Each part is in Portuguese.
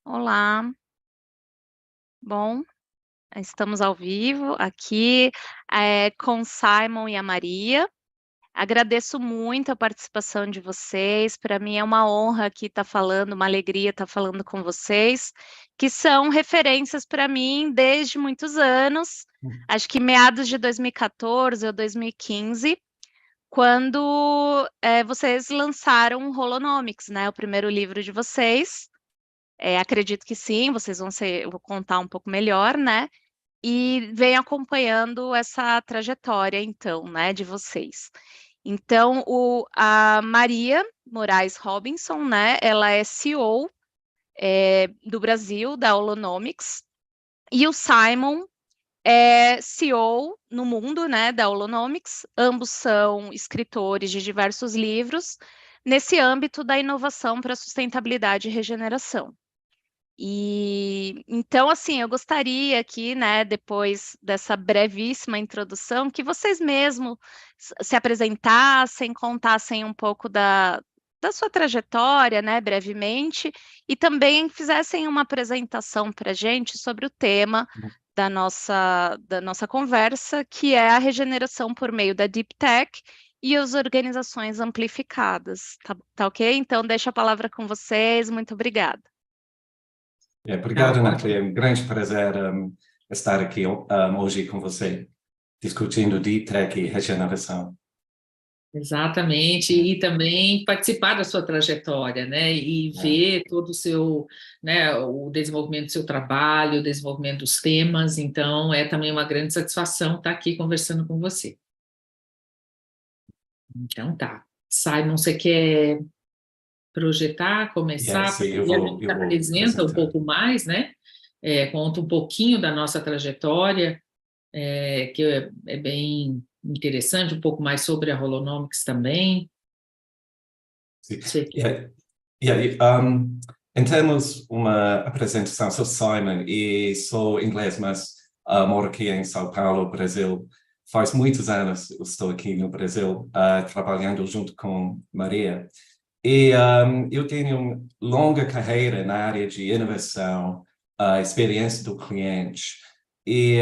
Olá, bom, estamos ao vivo aqui, com o Simon e a Maria. Agradeço muito a participação de vocês, para mim é uma honra aqui estar falando, uma alegria estar falando com vocês, que são referências para mim desde muitos anos, acho que meados de 2014 ou 2015, quando, vocês lançaram o Holonomics, né, o primeiro livro de vocês. Acredito que sim, vocês eu vou contar um pouco melhor, né? E vem acompanhando essa trajetória, então, né, de vocês. Então, a Maria Moraes Robinson, né, ela é CEO do Brasil, da Holonomics, e o Simon é CEO no mundo, né, da Holonomics. Ambos são escritores de diversos livros nesse âmbito da inovação para sustentabilidade e regeneração. E então, assim, eu gostaria aqui, né, depois dessa brevíssima introdução, que vocês mesmos se apresentassem, contassem um pouco da sua trajetória, né, brevemente, e também fizessem uma apresentação para a gente sobre o tema da nossa conversa, que é a regeneração por meio da Deep Tech e as organizações amplificadas. Tá ok? Então, deixo a palavra com vocês. Muito obrigada. Tá Obrigado, Nathalie. É um grande prazer estar aqui hoje com você, discutindo Deep Tech e regeneração. Exatamente, e também participar da sua trajetória, né, e ver todo o seu, né, o desenvolvimento do seu trabalho, o desenvolvimento dos temas, então é também uma grande satisfação estar aqui conversando com você. Então tá, Simon, você quer projetar, começar? Sim, E a gente apresenta um pouco mais, né, conta um pouquinho da nossa trajetória, que é bem interessante, um pouco mais sobre a Holonomics também. Sim. Em termos uma apresentação, sou Simon e sou inglês, mas moro aqui em São Paulo, Brasil. Faz muitos anos eu estou aqui no Brasil, trabalhando junto com Maria. E eu tenho uma longa carreira na área de inovação, experiência do cliente. E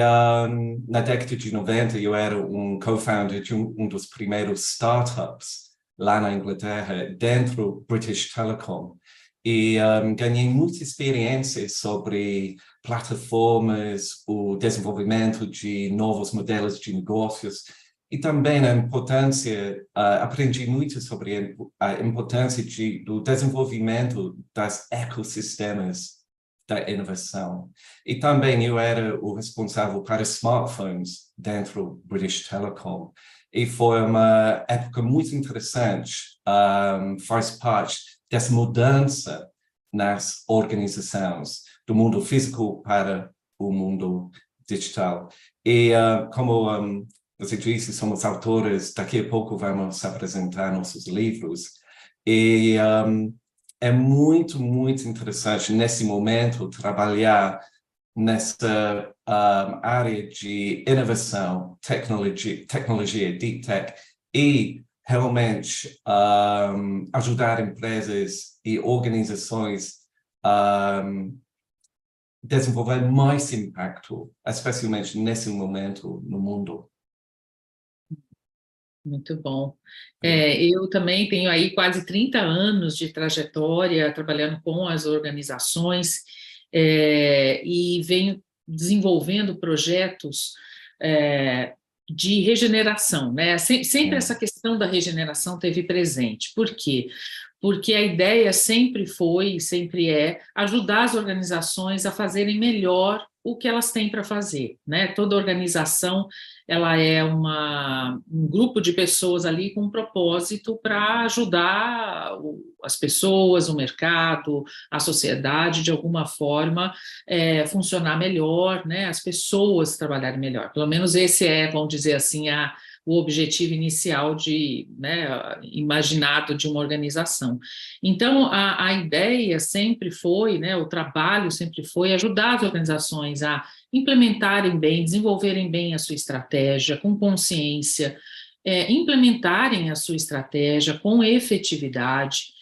na década de 90 eu era um co-founder de um dos primeiros startups lá na Inglaterra, dentro do British Telecom. E ganhei muita experiência sobre plataformas, o desenvolvimento de novos modelos de negócios e também a importância, aprendi muito sobre a importância do desenvolvimento das ecossistemas da inovação. E também eu era o responsável para smartphones dentro do British Telecom. E foi uma época muito interessante, faz parte dessa mudança nas organizações, do mundo físico para o mundo digital. E como você disse, somos autores, daqui a pouco vamos apresentar nossos livros. E é muito, muito interessante nesse momento trabalhar nessa área de inovação, tecnologia, deep tech, e realmente ajudar empresas e organizações a desenvolver mais impacto, especialmente nesse momento no mundo. Muito bom. Eu também tenho aí quase 30 anos de trajetória trabalhando com as organizações e venho desenvolvendo projetos de regeneração, né? Sempre essa questão da regeneração teve presente. Por quê? Porque a ideia sempre foi e sempre é ajudar as organizações a fazerem melhor o que elas têm para fazer, né? Toda organização ela é um grupo de pessoas ali com um propósito para ajudar as pessoas, o mercado, a sociedade, de alguma forma, funcionar melhor, né? As pessoas trabalharem melhor. Pelo menos esse vamos dizer assim, o objetivo inicial imaginado de uma organização. Então, a ideia sempre foi, né, o trabalho sempre foi ajudar as organizações a implementarem bem, desenvolverem bem a sua estratégia com consciência, implementarem a sua estratégia com efetividade,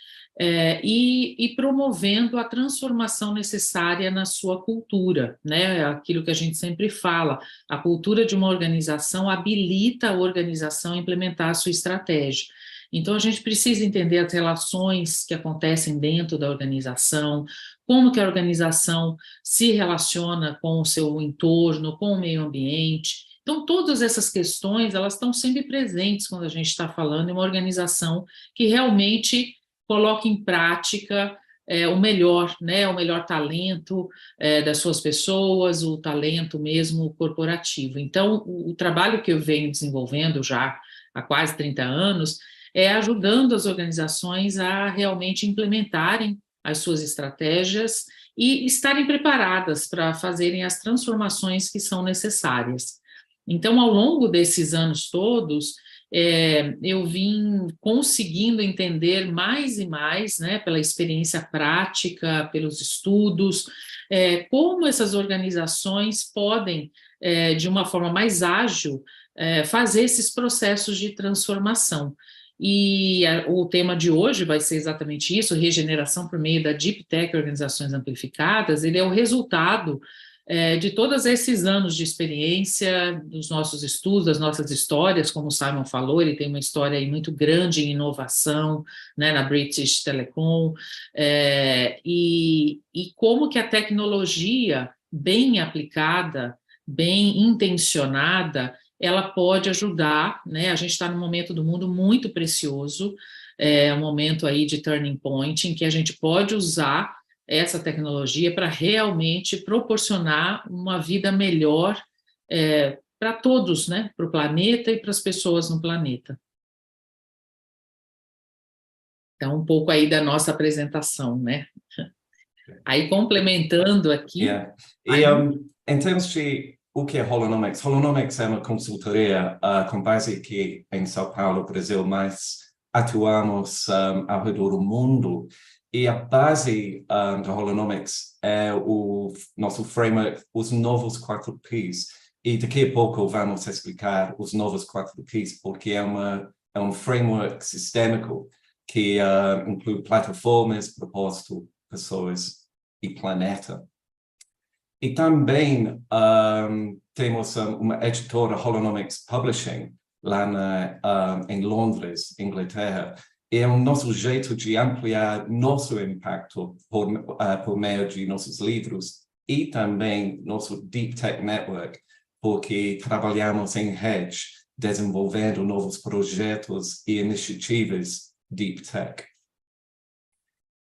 e promovendo a transformação necessária na sua cultura, né? Aquilo que a gente sempre fala, a cultura de uma organização habilita a organização a implementar a sua estratégia. Então, a gente precisa entender as relações que acontecem dentro da organização, como que a organização se relaciona com o seu entorno, com o meio ambiente. Então, todas essas questões, elas estão sempre presentes quando a gente está falando em uma organização que realmente coloque em prática o melhor, né, o melhor talento das suas pessoas, o talento mesmo corporativo. Então, o trabalho que eu venho desenvolvendo já há quase 30 anos é ajudando as organizações a realmente implementarem as suas estratégias e estarem preparadas para fazerem as transformações que são necessárias. Então, ao longo desses anos todos, eu vim conseguindo entender mais e mais, né, pela experiência prática, pelos estudos, como essas organizações podem, de uma forma mais ágil, fazer esses processos de transformação. E o tema de hoje vai ser exatamente isso, regeneração por meio da Deep Tech Organizações Amplificadas. Ele é o resultado de todos esses anos de experiência, dos nossos estudos, das nossas histórias, como o Simon falou, ele tem uma história aí muito grande em inovação, né, na British Telecom, e como que a tecnologia bem aplicada, bem intencionada, ela pode ajudar, né? A gente está num momento do mundo muito precioso, um momento aí de turning point, em que a gente pode usar essa tecnologia para realmente proporcionar uma vida melhor para todos, né? Para o planeta e para as pessoas no planeta. Então, um pouco aí da nossa apresentação, né? Aí, complementando aqui... Yeah. E em termos de o que é Holonomics? Holonomics é uma consultoria com base aqui em São Paulo, Brasil, mas atuamos ao redor do mundo. E a base da Holonomics é o nosso framework, os novos 4 Ps. E daqui a pouco vamos explicar os novos 4 Ps, porque é um framework sistêmico que inclui plataformas, propósito, pessoas e planeta. E também temos uma editora, Holonomics Publishing, lá em Londres, Inglaterra. É o nosso jeito de ampliar nosso impacto por meio de nossos livros e também nosso Deep Tech Network, porque trabalhamos em rede, desenvolvendo novos projetos e iniciativas Deep Tech.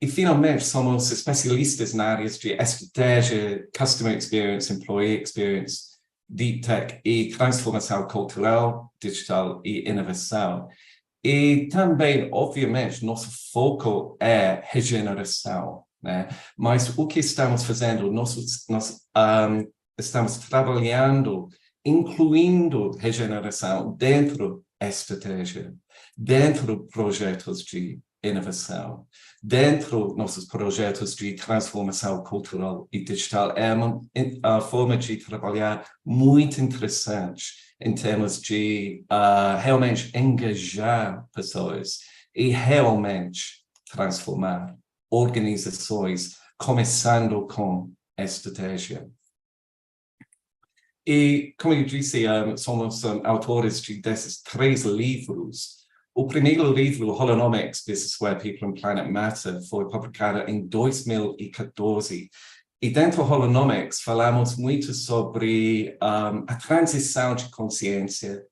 E, finalmente, somos especialistas na área de estratégia, Customer Experience, Employee Experience, Deep Tech e transformação cultural, digital e inovação. E também, obviamente, nosso foco é regeneração, né? Mas o que estamos fazendo? Nós estamos trabalhando, incluindo regeneração dentro da estratégia, dentro de projetos de inovação, dentro dos nossos projetos de transformação cultural e digital. É uma forma de trabalhar muito interessante em termos de realmente engajar pessoas e realmente transformar organizações, começando com estratégia. E, como eu disse, somos autores desses 3 livros. O primeiro livro, Holonomics, Business Where People and Planet Matter, foi publicado em 2014. E dentro do Holonomics falamos muito sobre a transição de consciência,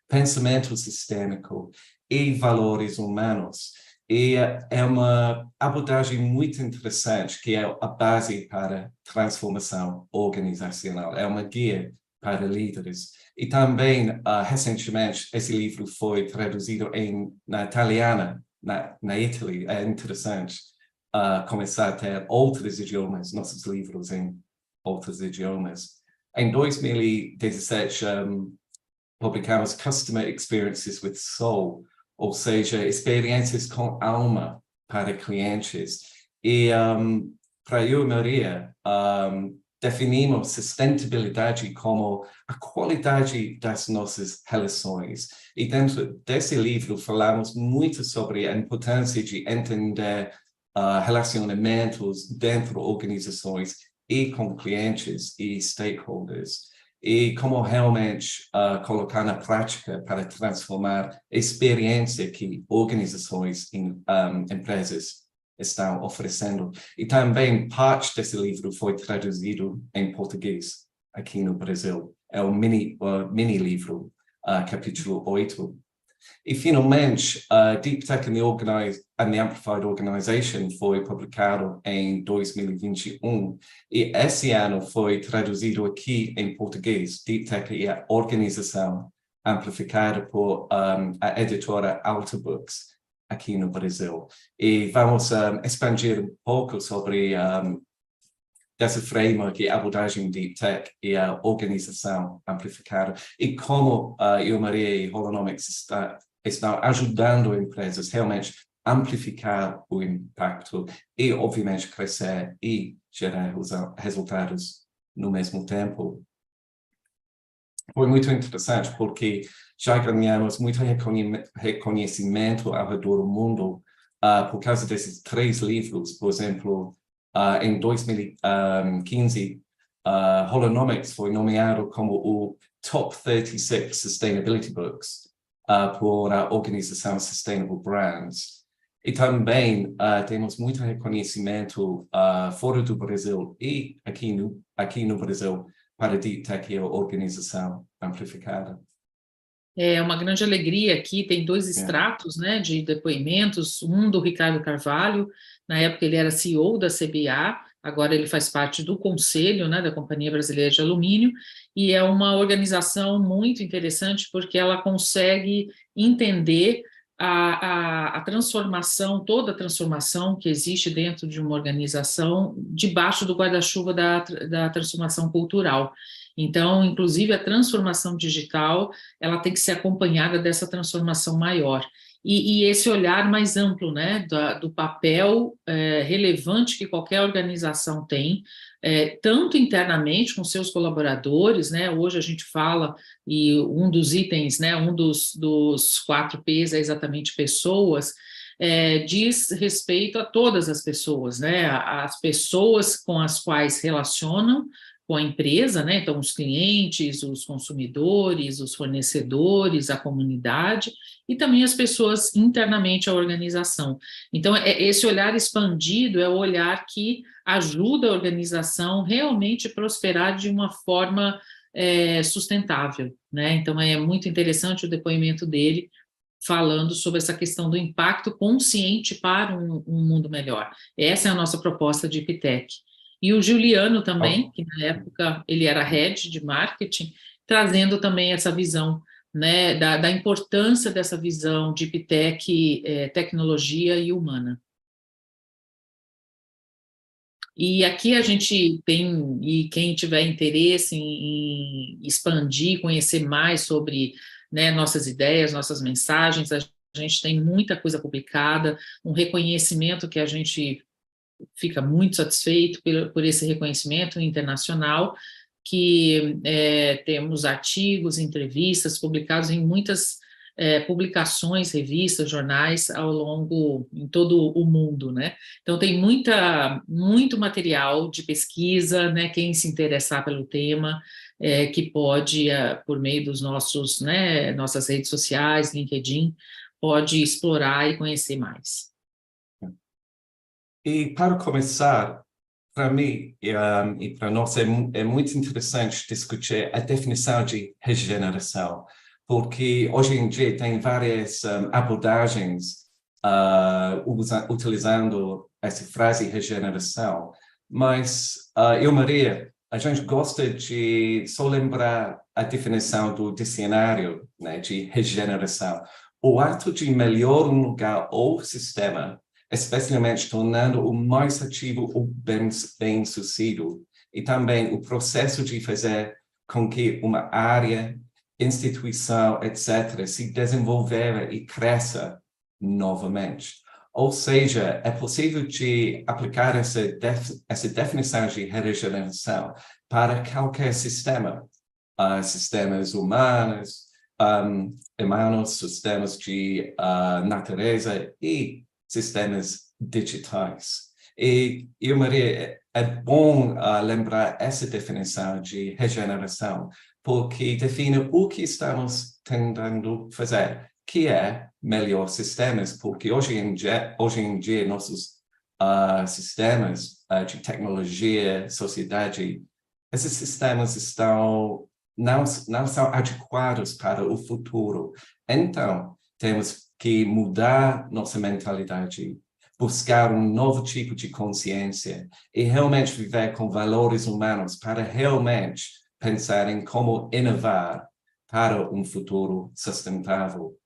pensamento sistêmico e valores humanos. E é uma abordagem muito interessante, que é a base para transformação organizacional. É uma guia para líderes. E também, recentemente, esse livro foi traduzido na italiana, na Itália. É interessante começar a ter outros idiomas, nossos livros em outros idiomas. Em 2017, publicamos Customer Experiences with Soul, ou seja, experiências com alma para clientes. E para eu e Maria, definimos sustentabilidade como a qualidade das nossas relações. E dentro desse livro falamos muito sobre a importância de entender relacionamentos dentro de organizações e com clientes e stakeholders, e como realmente colocar na prática para transformar a experiência que organizações e empresas estão oferecendo. E também parte desse livro foi traduzido em português aqui no Brasil. É o mini livro, capítulo 8. E, finalmente, Deep Tech and the Amplified Organization foi publicado em 2021 e esse ano foi traduzido aqui em português, Deep Tech e a Organização Amplificada por a editora Alta Books, aqui no Brasil. E vamos expandir um pouco sobre dessa framework e abordagem de Tech e a organização amplificada e como eu, Maria e Holonomics estão ajudando empresas realmente a amplificar o impacto e, obviamente, crescer e gerar resultados no mesmo tempo. Foi muito interessante porque já ganhamos muito reconhecimento ao redor do mundo por causa desses 3 livros. Por exemplo, em 2015, Holonomics foi nomeado como o Top 36 Sustainability Books por a organização Sustainable Brands. E também temos muito reconhecimento fora do Brasil e aqui no Brasil para a Deep Tech e a organização amplificada. É uma grande alegria aqui, tem 2 extratos, né, de depoimentos, um do Ricardo Carvalho, na época ele era CEO da CBA, agora ele faz parte do conselho, né, da Companhia Brasileira de Alumínio, e é uma organização muito interessante porque ela consegue entender a transformação, toda a transformação que existe dentro de uma organização, debaixo do guarda-chuva da transformação cultural. Então, inclusive, a transformação digital, ela tem que ser acompanhada dessa transformação maior. E esse olhar mais amplo, né, do papel relevante que qualquer organização tem, tanto internamente com seus colaboradores, né, hoje a gente fala, e um dos itens, né, um dos 4 P's é exatamente pessoas, diz respeito a todas as pessoas, né, as pessoas com as quais relacionam com a empresa, né? Então, os clientes, os consumidores, os fornecedores, a comunidade e também as pessoas internamente à organização. Então, esse olhar expandido é o olhar que ajuda a organização realmente a prosperar de uma forma sustentável, né? Então, é muito interessante o depoimento dele falando sobre essa questão do impacto consciente para um mundo melhor. Essa é a nossa proposta de Iptec. E o Juliano também, que na época ele era head de marketing, trazendo também essa visão, né, da importância dessa visão de Iptec, tecnologia e humana. E aqui a gente tem, e quem tiver interesse em expandir, conhecer mais sobre, né, nossas ideias, nossas mensagens, a gente tem muita coisa publicada, um reconhecimento que a gente fica muito satisfeito por esse reconhecimento internacional, que temos artigos, entrevistas publicados em muitas publicações, revistas, jornais em todo o mundo, né? Então tem muito material de pesquisa, né? Quem se interessar pelo tema, que pode, por meio dos nossas redes sociais, LinkedIn, pode explorar e conhecer mais. E para começar, para mim e para nós é muito interessante discutir a definição de regeneração, porque hoje em dia tem várias abordagens utilizando essa frase regeneração, mas eu, Maria, a gente gosta de só lembrar a definição do dicionário, né, de regeneração. O ato de melhorar um lugar ou sistema, especialmente tornando-o mais ativo ou bem-sucedido, e também o processo de fazer com que uma área, instituição, etc., se desenvolva e cresça novamente. Ou seja, é possível de aplicar essa definição de regeneração para qualquer sistema, sistemas humanos, sistemas de natureza e sistemas digitais. E eu, Maria, é bom lembrar essa definição de regeneração, porque define o que estamos tentando fazer, que é melhor sistemas, porque hoje em dia nossos sistemas de tecnologia, sociedade, esses sistemas não são adequados para o futuro. Então, temos que mudar nossa mentalidade, buscar um novo tipo de consciência e realmente viver com valores humanos para realmente pensar em como inovar para um futuro sustentável.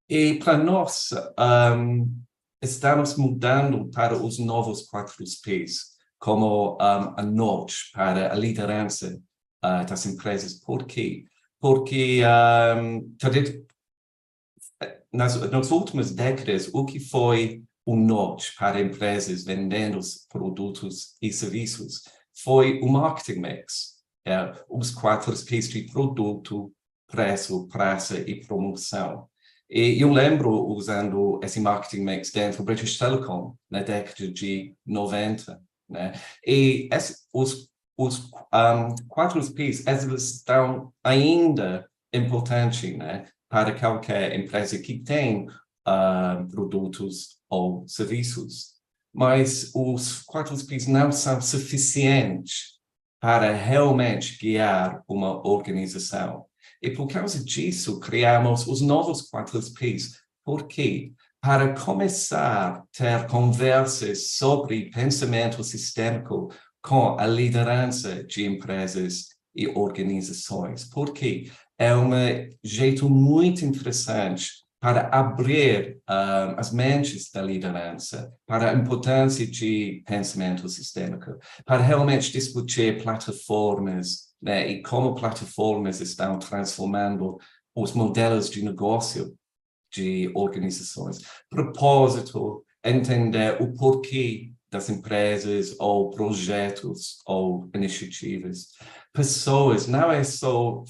E para nós, estamos mudando para os novos 4 Ps, como a norte para a liderança das empresas. Por quê? Porque nas últimas décadas, o que foi o norte para empresas vendendo produtos e serviços foi o marketing mix, os 4 Ps de produto, preço, praça e promoção. E eu lembro usando esse marketing mix dentro do British Telecom na década de 90, né? E os 4 Ps, eles estão ainda importantes, né, para qualquer empresa que tem produtos ou serviços. Mas os 4 Ps não são suficientes para realmente guiar uma organização. E por causa disso, criamos os novos 4 Ps. Por quê? Para começar a ter conversas sobre pensamento sistêmico com a liderança de empresas e organizações. Por quê? É um jeito muito interessante para abrir as mentes da liderança para a importância de pensamento sistêmico, para realmente discutir plataformas, né, e como plataformas estão transformando os modelos de negócio de organizações. Propósito, entender o porquê das empresas ou projetos ou iniciativas. Pessoas,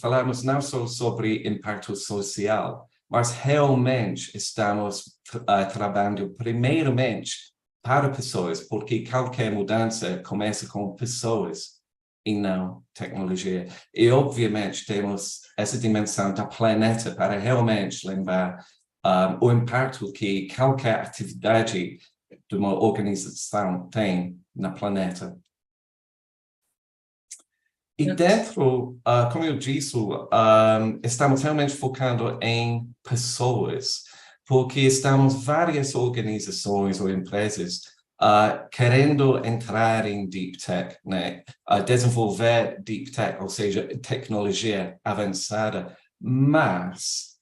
falamos não só sobre impacto social, mas realmente estamos trabalhando primeiramente para pessoas, porque qualquer mudança começa com pessoas e não tecnologia. E, obviamente, temos essa dimensão do planeta para realmente lembrar o impacto que qualquer atividade de uma organização tem no planeta. E dentro, como eu disse, estamos realmente focando em pessoas, porque estamos várias organizações ou empresas querendo entrar em Deep Tech, né? Desenvolver Deep Tech, ou seja, tecnologia avançada, mas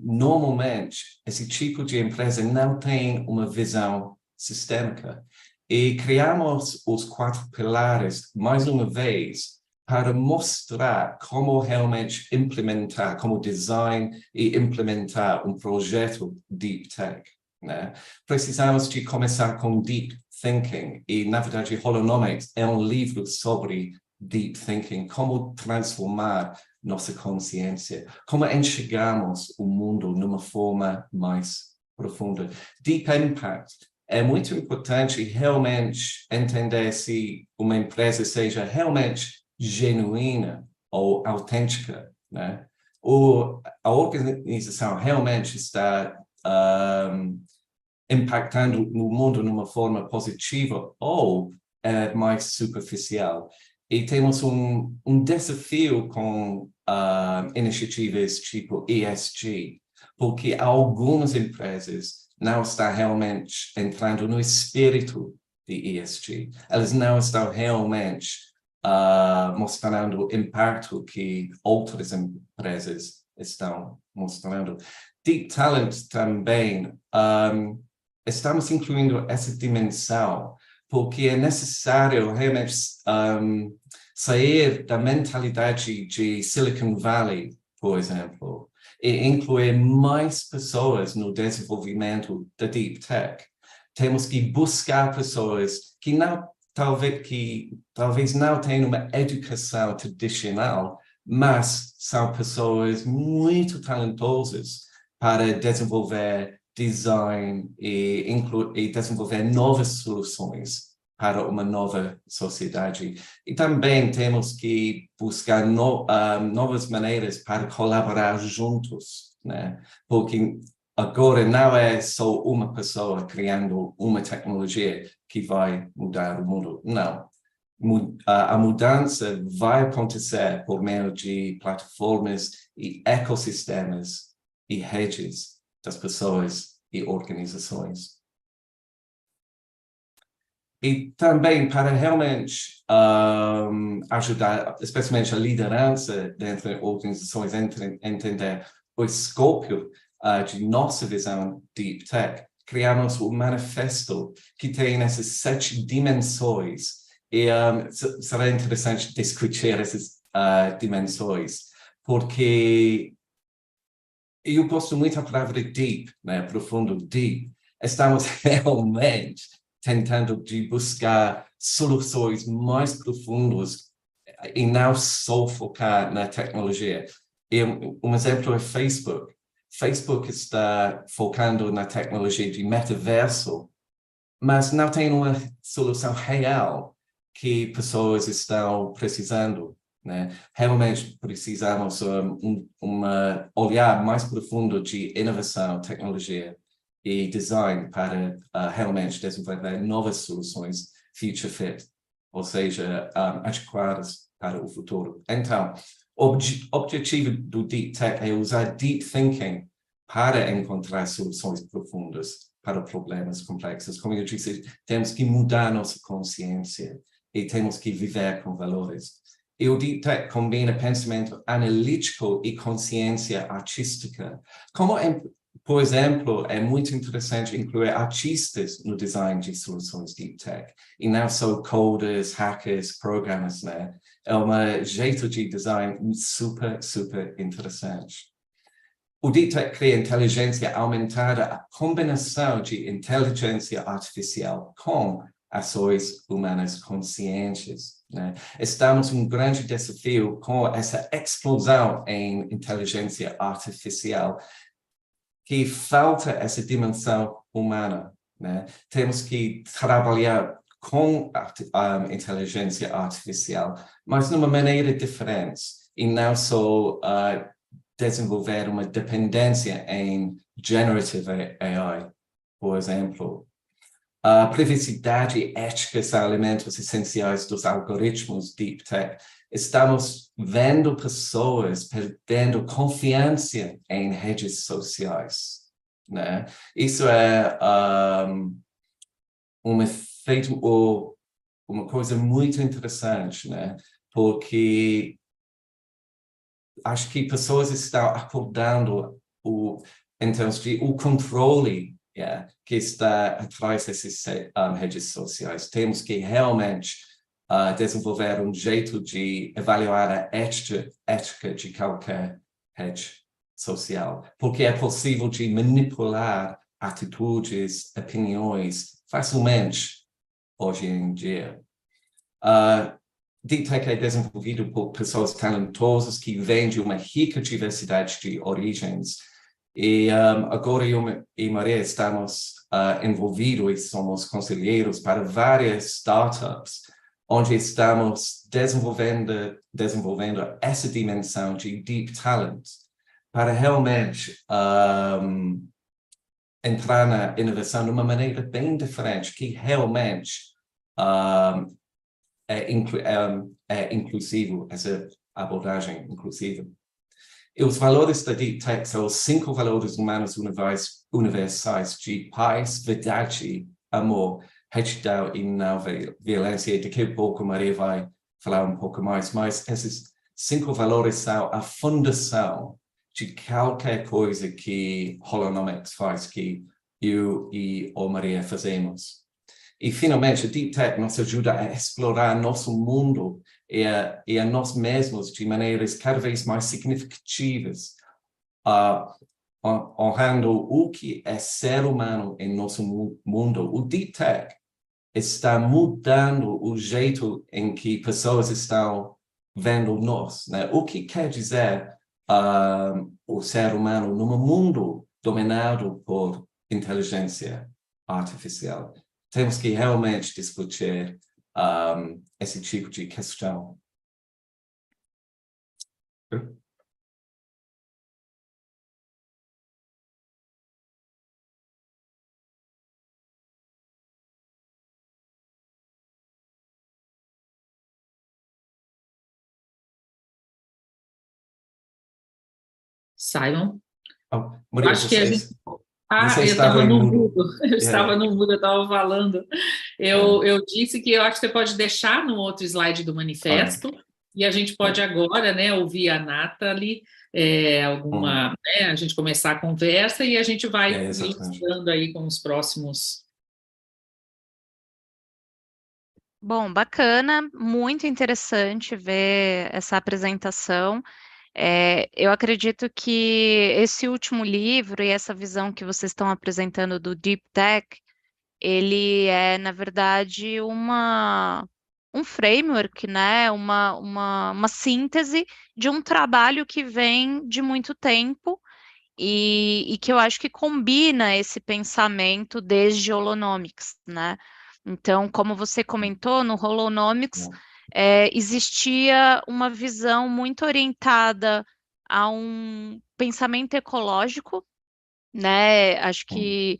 normalmente esse tipo de empresa não tem uma visão sistêmica. E criamos os 4 pilares, mais uma vez, para mostrar como realmente implementar, como design e implementar um projeto Deep Tech, né? Precisamos de começar com Deep Thinking, e, na verdade, Holonomics é um livro sobre Deep Thinking, como transformar nossa consciência, como enxergamos o mundo numa forma mais profunda. Deep Impact. É muito importante realmente entender se uma empresa seja realmente genuína ou autêntica, né? Ou a organização realmente está impactando no mundo de uma forma positiva ou é mais superficial. E temos um desafio com iniciativas tipo ESG, porque algumas empresas não estão realmente entrando no espírito de ESG. Elas não estão realmente mostrando o impacto que outras empresas estão mostrando. Deep Talent também, estamos incluindo essa dimensão, porque é necessário realmente sair da mentalidade de Silicon Valley, por exemplo, e incluir mais pessoas no desenvolvimento da Deep Tech. Temos que buscar pessoas que talvez não tenham uma educação tradicional, mas são pessoas muito talentosas para desenvolver design e desenvolver novas soluções para uma nova sociedade. E também temos que buscar novas maneiras para colaborar juntos, né? Porque agora não é só uma pessoa criando uma tecnologia que vai mudar o mundo, não. A mudança vai acontecer por meio de plataformas e ecossistemas e redes das pessoas e organizações. E também para realmente ajudar, especialmente a liderança dentro de organizações, a entender o escopo de nossa visão Deep Tech, criamos um manifesto que tem essas 7 dimensões. E será interessante discutir essas dimensões, porque eu gosto muito da palavra deep, né? Profundo, deep. Estamos realmente tentando de buscar soluções mais profundas e não só focar na tecnologia. E um exemplo é Facebook. Facebook está focando na tecnologia de metaverso, mas não tem uma solução real que pessoas estão precisando, né? Realmente precisamos olhar mais profundo de inovação, tecnologia e design para realmente desenvolver novas soluções future fit, ou seja, adequadas para o futuro. Então, o objetivo do Deep Tech é usar Deep Thinking para encontrar soluções profundas para problemas complexos. Como eu disse, temos que mudar nossa consciência e temos que viver com valores. E o Deep Tech combina pensamento analítico e consciência artística. Por exemplo, é muito interessante incluir artistas no design de soluções Deep Tech, e não só coders, hackers, programmers, né? É um jeito de design super, super interessante. O Deep Tech cria inteligência aumentada, a combinação de inteligência artificial com ações humanas conscientes, né? Estamos em um grande desafio com essa explosão em inteligência artificial, que falta essa dimensão humana, né? Temos que trabalhar com a inteligência artificial, mas de uma maneira diferente, e não só desenvolver uma dependência em Generative AI, por exemplo. A privacidade e ética são elementos essenciais dos algoritmos Deep Tech. Estamos vendo pessoas perdendo confiança em redes sociais, né? Isso é uma coisa muito interessante, né? Porque acho que pessoas estão acordando em termos de o controle que está atrás dessas redes sociais. Temos que realmente desenvolver um jeito de avaliar a ética de qualquer rede social, porque é possível de manipular atitudes, opiniões facilmente hoje em dia. Deep Tech é desenvolvido por pessoas talentosas que vêm de uma rica diversidade de origens. E agora eu e Maria estamos envolvidos e somos conselheiros para várias startups, onde estamos desenvolvendo essa dimensão de Deep Talent para realmente entrar na inovação de uma maneira bem diferente, que realmente é inclusivo, essa abordagem inclusiva. E os valores da Deep Tech são os 5 valores humanos universais de paz, verdade, amor, retidão e não violência. E daqui a pouco Maria vai falar um pouco mais, mas esses 5 valores são a fundação de qualquer coisa que Holonomics faz, que eu e a Maria fazemos. E, finalmente, a Deep Tech nos ajuda a explorar nosso mundo e a nós mesmos de maneiras cada vez mais significativas, honrando o que é ser humano em nosso mundo. O Deep Tech está mudando o jeito em que pessoas estão vendo nós, né? O que quer dizer o ser humano num mundo dominado por inteligência artificial. Temos que realmente discutir esse tipo de questão. Simon? Maria, Acho que a gente... você eu estava estava no em... mudo, eu estava no mudo, eu estava falando. Eu disse que eu acho que você pode deixar no outro slide do manifesto, e a gente pode agora, né, ouvir a Nathalie, né, a gente começar a conversa, e a gente vai ilustrando aí com os próximos. Bom, bacana, muito interessante ver essa apresentação. Eu acredito que esse último livro e essa visão que vocês estão apresentando do Deep Tech, ele é, na verdade, um framework, né? Uma síntese de um trabalho que vem de muito tempo e que eu acho que combina esse pensamento desde Holonomics, né? Então, como você comentou, no Holonomics existia uma visão muito orientada a um pensamento ecológico, né? Acho que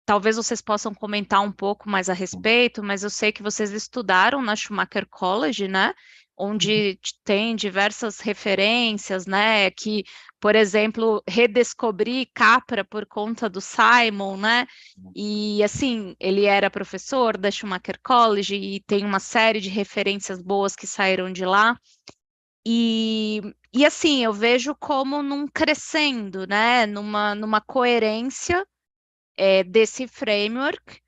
talvez vocês possam comentar um pouco mais a respeito, mas eu sei que vocês estudaram na Schumacher College, né? Onde tem diversas referências, né? Que, por exemplo, redescobri Capra por conta do Simon, né? E assim, ele era professor da Schumacher College e tem uma série de referências boas que saíram de lá. E assim, eu vejo como num crescendo, né? Numa coerência desse framework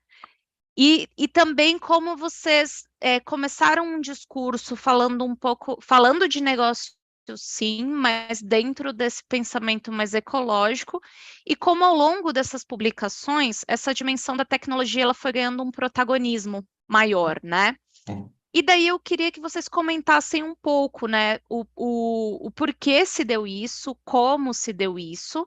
e também como vocês começaram um discurso falando um pouco, falando de negócio sim, mas dentro desse pensamento mais ecológico e como ao longo dessas publicações essa dimensão da tecnologia ela foi ganhando um protagonismo maior, né? E daí eu queria que vocês comentassem um pouco, né, o porquê se deu isso, como se deu isso.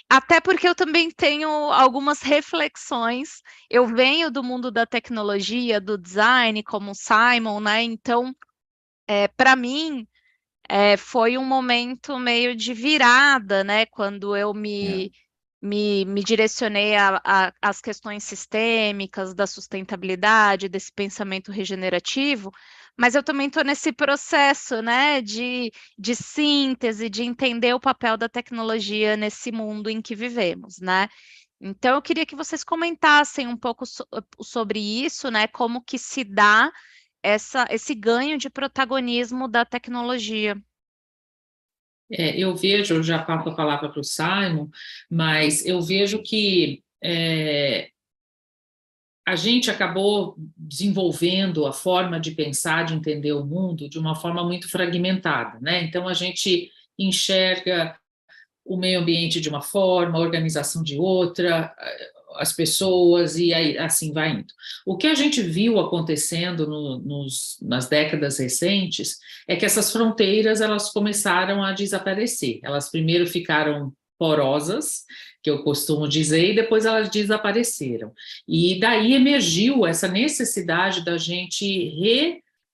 Até porque eu também tenho algumas reflexões. Eu venho do mundo da tecnologia, do design, como o Simon, né? Então, para mim, foi um momento meio de virada, né? Quando eu me direcionei às questões sistêmicas, da sustentabilidade, desse pensamento regenerativo, mas eu também estou nesse processo, né, de síntese, de entender o papel da tecnologia nesse mundo em que vivemos, né? Então, eu queria que vocês comentassem um pouco sobre isso, né? Como que se dá esse ganho de protagonismo da tecnologia. Eu vejo, eu já passo a palavra para o Simon, mas eu vejo que a gente acabou desenvolvendo a forma de pensar, de entender o mundo de uma forma muito fragmentada, né? Então, a gente enxerga o meio ambiente de uma forma, a organização de outra, as pessoas, e aí assim vai indo. O que a gente viu acontecendo nas décadas recentes é que essas fronteiras elas começaram a desaparecer. Elas primeiro ficaram porosas, que eu costumo dizer, e depois elas desapareceram. E daí emergiu essa necessidade da gente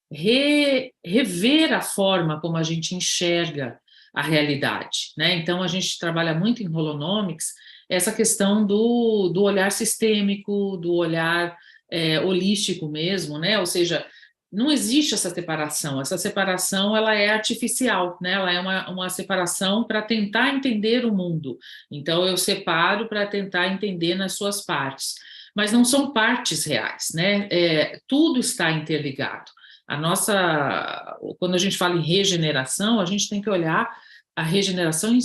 rever a forma como a gente enxerga a realidade, né? Então, a gente trabalha muito em Holonomics essa questão do olhar sistêmico, do olhar holístico mesmo, né? Ou seja, não existe essa separação ela é artificial, né? Ela é uma separação para tentar entender o mundo. Então, eu separo para tentar entender nas suas partes, mas não são partes reais, né? Tudo está interligado. Quando a gente fala em regeneração, a gente tem que olhar a regeneração em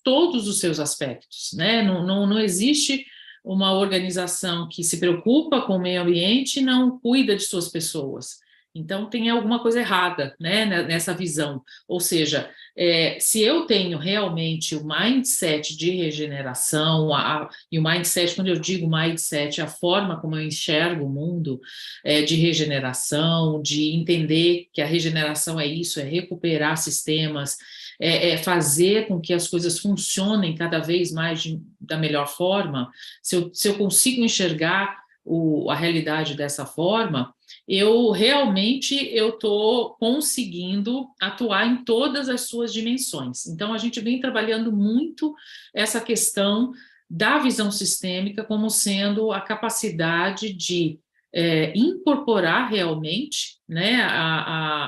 todos os seus aspectos, né? Não existe uma organização que se preocupa com o meio ambiente e não cuida de suas pessoas. Então, tem alguma coisa errada, né, nessa visão. Ou seja, se eu tenho realmente o mindset de regeneração, e o mindset, quando eu digo mindset, a forma como eu enxergo o mundo, de regeneração, de entender que a regeneração é isso, é recuperar sistemas, fazer com que as coisas funcionem cada vez mais da melhor forma, se eu consigo enxergar a realidade dessa forma, eu realmente estou conseguindo atuar em todas as suas dimensões. Então, a gente vem trabalhando muito essa questão da visão sistêmica como sendo a capacidade de incorporar realmente, né,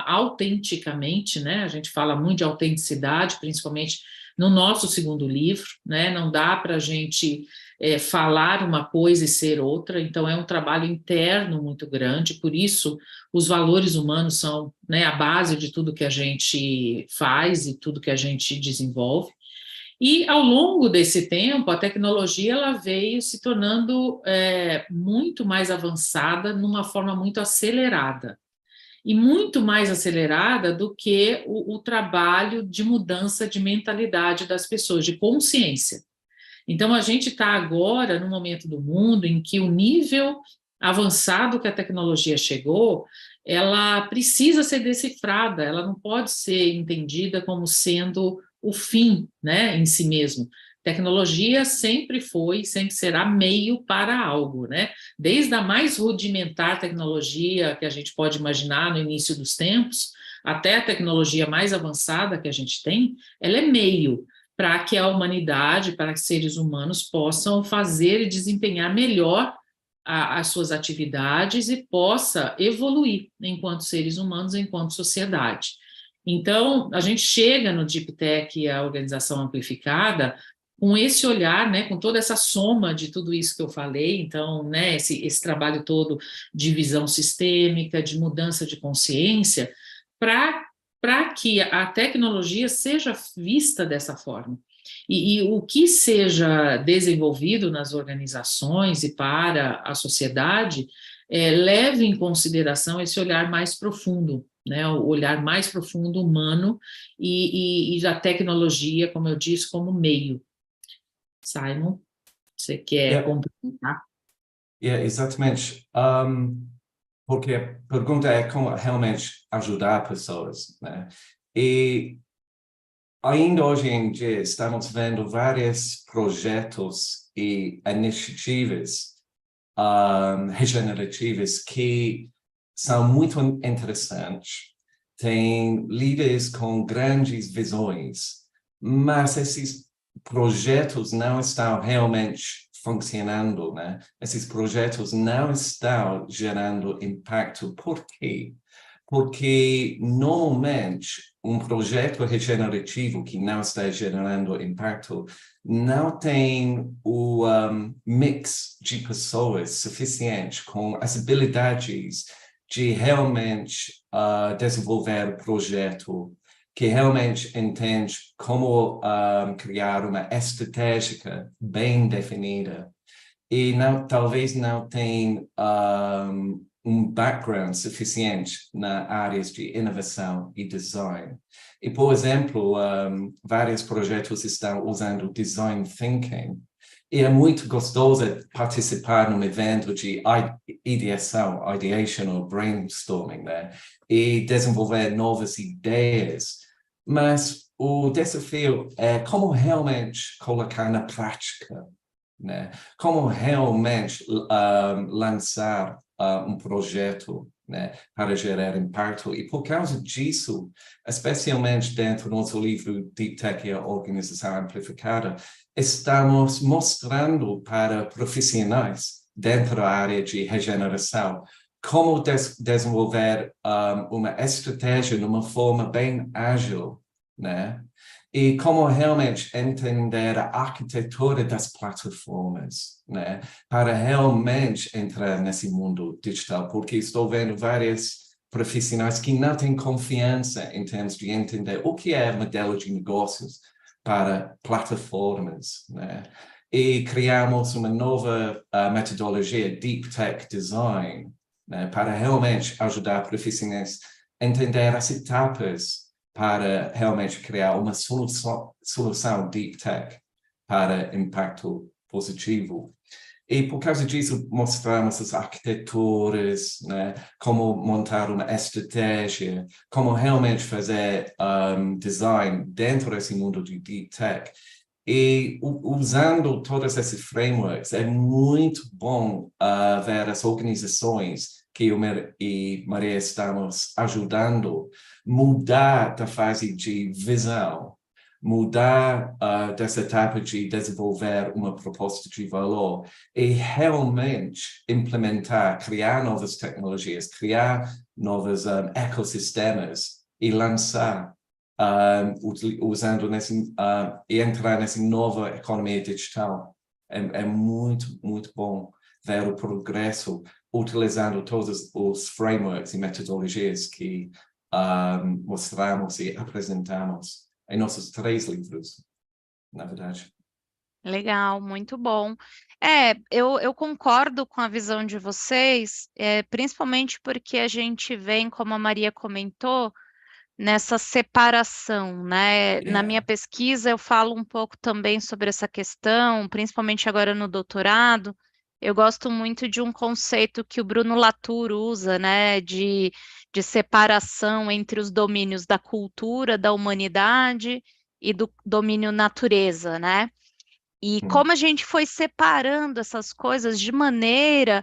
autenticamente, né, a gente fala muito de autenticidade, principalmente no nosso segundo livro, né, não dá para a gente falar uma coisa e ser outra, então é um trabalho interno muito grande, por isso os valores humanos são, né, a base de tudo que a gente faz e tudo que a gente desenvolve. E ao longo desse tempo, a tecnologia ela veio se tornando muito mais avançada, numa forma muito acelerada. E muito mais acelerada do que o trabalho de mudança de mentalidade das pessoas, de consciência. Então, a gente está agora num momento do mundo em que o nível avançado que a tecnologia chegou, ela precisa ser decifrada, ela não pode ser entendida como sendo o fim, né, em si mesmo. Tecnologia sempre foi e sempre será meio para algo, né? Desde a mais rudimentar tecnologia que a gente pode imaginar no início dos tempos, até a tecnologia mais avançada que a gente tem, ela é meio para que a humanidade, para que seres humanos possam fazer e desempenhar melhor as suas atividades e possa evoluir enquanto seres humanos, enquanto sociedade. Então, a gente chega no Deep Tech e a organização amplificada com esse olhar, né, com toda essa soma de tudo isso que eu falei, então, né, esse trabalho todo de visão sistêmica, de mudança de consciência, para que a tecnologia seja vista dessa forma. E o que seja desenvolvido nas organizações e para a sociedade leve em consideração esse olhar mais profundo, né, o olhar mais profundo humano e da tecnologia, como eu disse, como meio. Simon, você quer complementar? Exatamente. Porque a pergunta é como realmente ajudar pessoas, né? E ainda hoje em dia estamos vendo vários projetos e iniciativas regenerativas que são muito interessantes, têm líderes com grandes visões, mas esses projetos não estão realmente funcionando, né? Esses projetos não estão gerando impacto. Por quê? Porque, normalmente, um projeto regenerativo que não está gerando impacto não tem o mix de pessoas suficiente com as habilidades de realmente desenvolver o projeto, que realmente entende como criar uma estratégia bem definida e talvez não tenha um background suficiente na áreas de inovação e design. E, por exemplo, vários projetos estão usando design thinking, e é muito gostoso participar num evento de ideation ou brainstorming, né? E desenvolver novas ideias. Mas o desafio é como realmente colocar na prática, né? Como realmente lançar um projeto, né, para gerar impacto. E por causa disso, especialmente dentro do nosso livro Deep Tech e a Organização Amplificada, estamos mostrando para profissionais dentro da área de regeneração como desenvolver uma estratégia de uma forma bem ágil, né? E como realmente entender a arquitetura das plataformas, né? Para realmente entrar nesse mundo digital, porque estou vendo vários profissionais que não têm confiança em termos de entender o que é modelo de negócios para plataformas, né? E criamos uma nova metodologia, Deep Tech Design, né? Para realmente ajudar profissionais a entender as etapas para realmente criar uma solução Deep Tech para impacto positivo. E por causa disso mostramos as arquiteturas, né? Como montar uma estratégia, como realmente fazer design dentro desse mundo de Deep Tech. E usando todos esses frameworks, é muito bom ver as organizações que eu e Maria estamos ajudando mudar da fase de visão, mudar dessa etapa de desenvolver uma proposta de valor e realmente implementar, criar novas tecnologias, criar novos ecossistemas e lançar usando e entrar nessa nova economia digital. É muito, muito bom ver o progresso utilizando todos os frameworks e metodologias que mostramos e apresentamos em nossos 3 livros, na verdade. Legal, muito bom. Eu concordo com a visão de vocês, principalmente porque a gente vem, como a Maria comentou, nessa separação, né? Na minha pesquisa, eu falo um pouco também sobre essa questão, principalmente agora no doutorado. Eu gosto muito de um conceito que o Bruno Latour usa, né? De separação entre os domínios da cultura, da humanidade e do domínio natureza, né? E como a gente foi separando essas coisas de maneira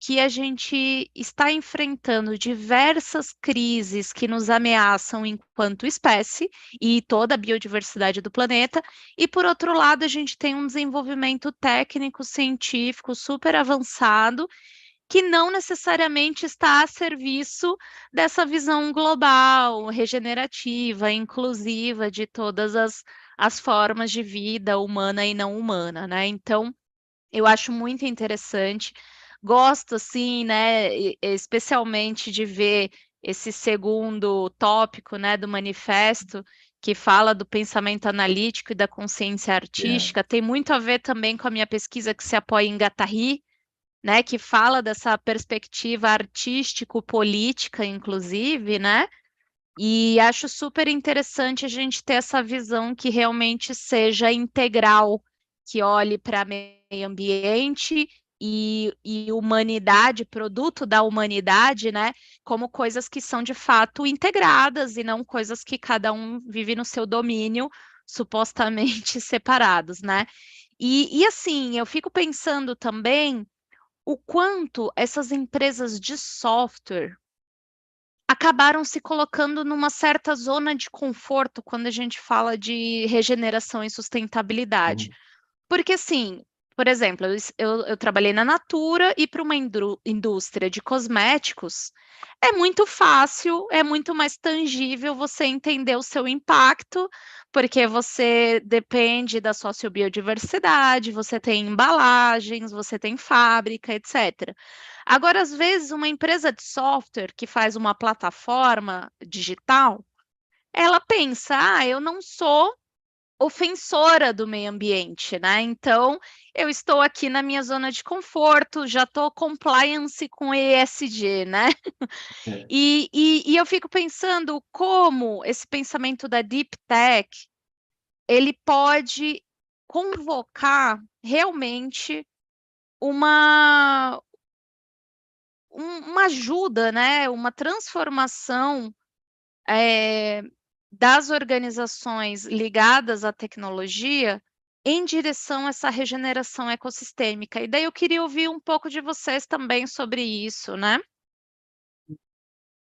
que a gente está enfrentando diversas crises que nos ameaçam enquanto espécie e toda a biodiversidade do planeta, e por outro lado, a gente tem um desenvolvimento técnico, científico super avançado, que não necessariamente está a serviço dessa visão global, regenerativa, inclusiva de todas as formas de vida humana e não humana, né? Então, eu acho muito interessante. Gosto, assim, né, especialmente de ver esse segundo tópico, né, do manifesto, que fala do pensamento analítico e da consciência artística. Tem muito a ver também com a minha pesquisa que se apoia em Guattari, né, que fala dessa perspectiva artístico-política, inclusive, né? E acho super interessante a gente ter essa visão que realmente seja integral, que olhe para meio ambiente e humanidade, produto da humanidade, né? Como coisas que são de fato integradas e não coisas que cada um vive no seu domínio, supostamente separados, né? E assim, eu fico pensando também o quanto essas empresas de software acabaram se colocando numa certa zona de conforto quando a gente fala de regeneração e sustentabilidade. Porque, assim, por exemplo, eu trabalhei na Natura e para uma indústria de cosméticos, é muito fácil, é muito mais tangível você entender o seu impacto, porque você depende da sociobiodiversidade, você tem embalagens, você tem fábrica, etc. Agora, às vezes, uma empresa de software que faz uma plataforma digital, ela pensa, eu não sou ofensora do meio ambiente, né? Então, eu estou aqui na minha zona de conforto, já estou compliance com ESG, né? E eu fico pensando como esse pensamento da Deep Tech, ele pode convocar realmente uma, uma ajuda, né? Uma transformação das organizações ligadas à tecnologia em direção a essa regeneração ecossistêmica. E daí eu queria ouvir um pouco de vocês também sobre isso, né?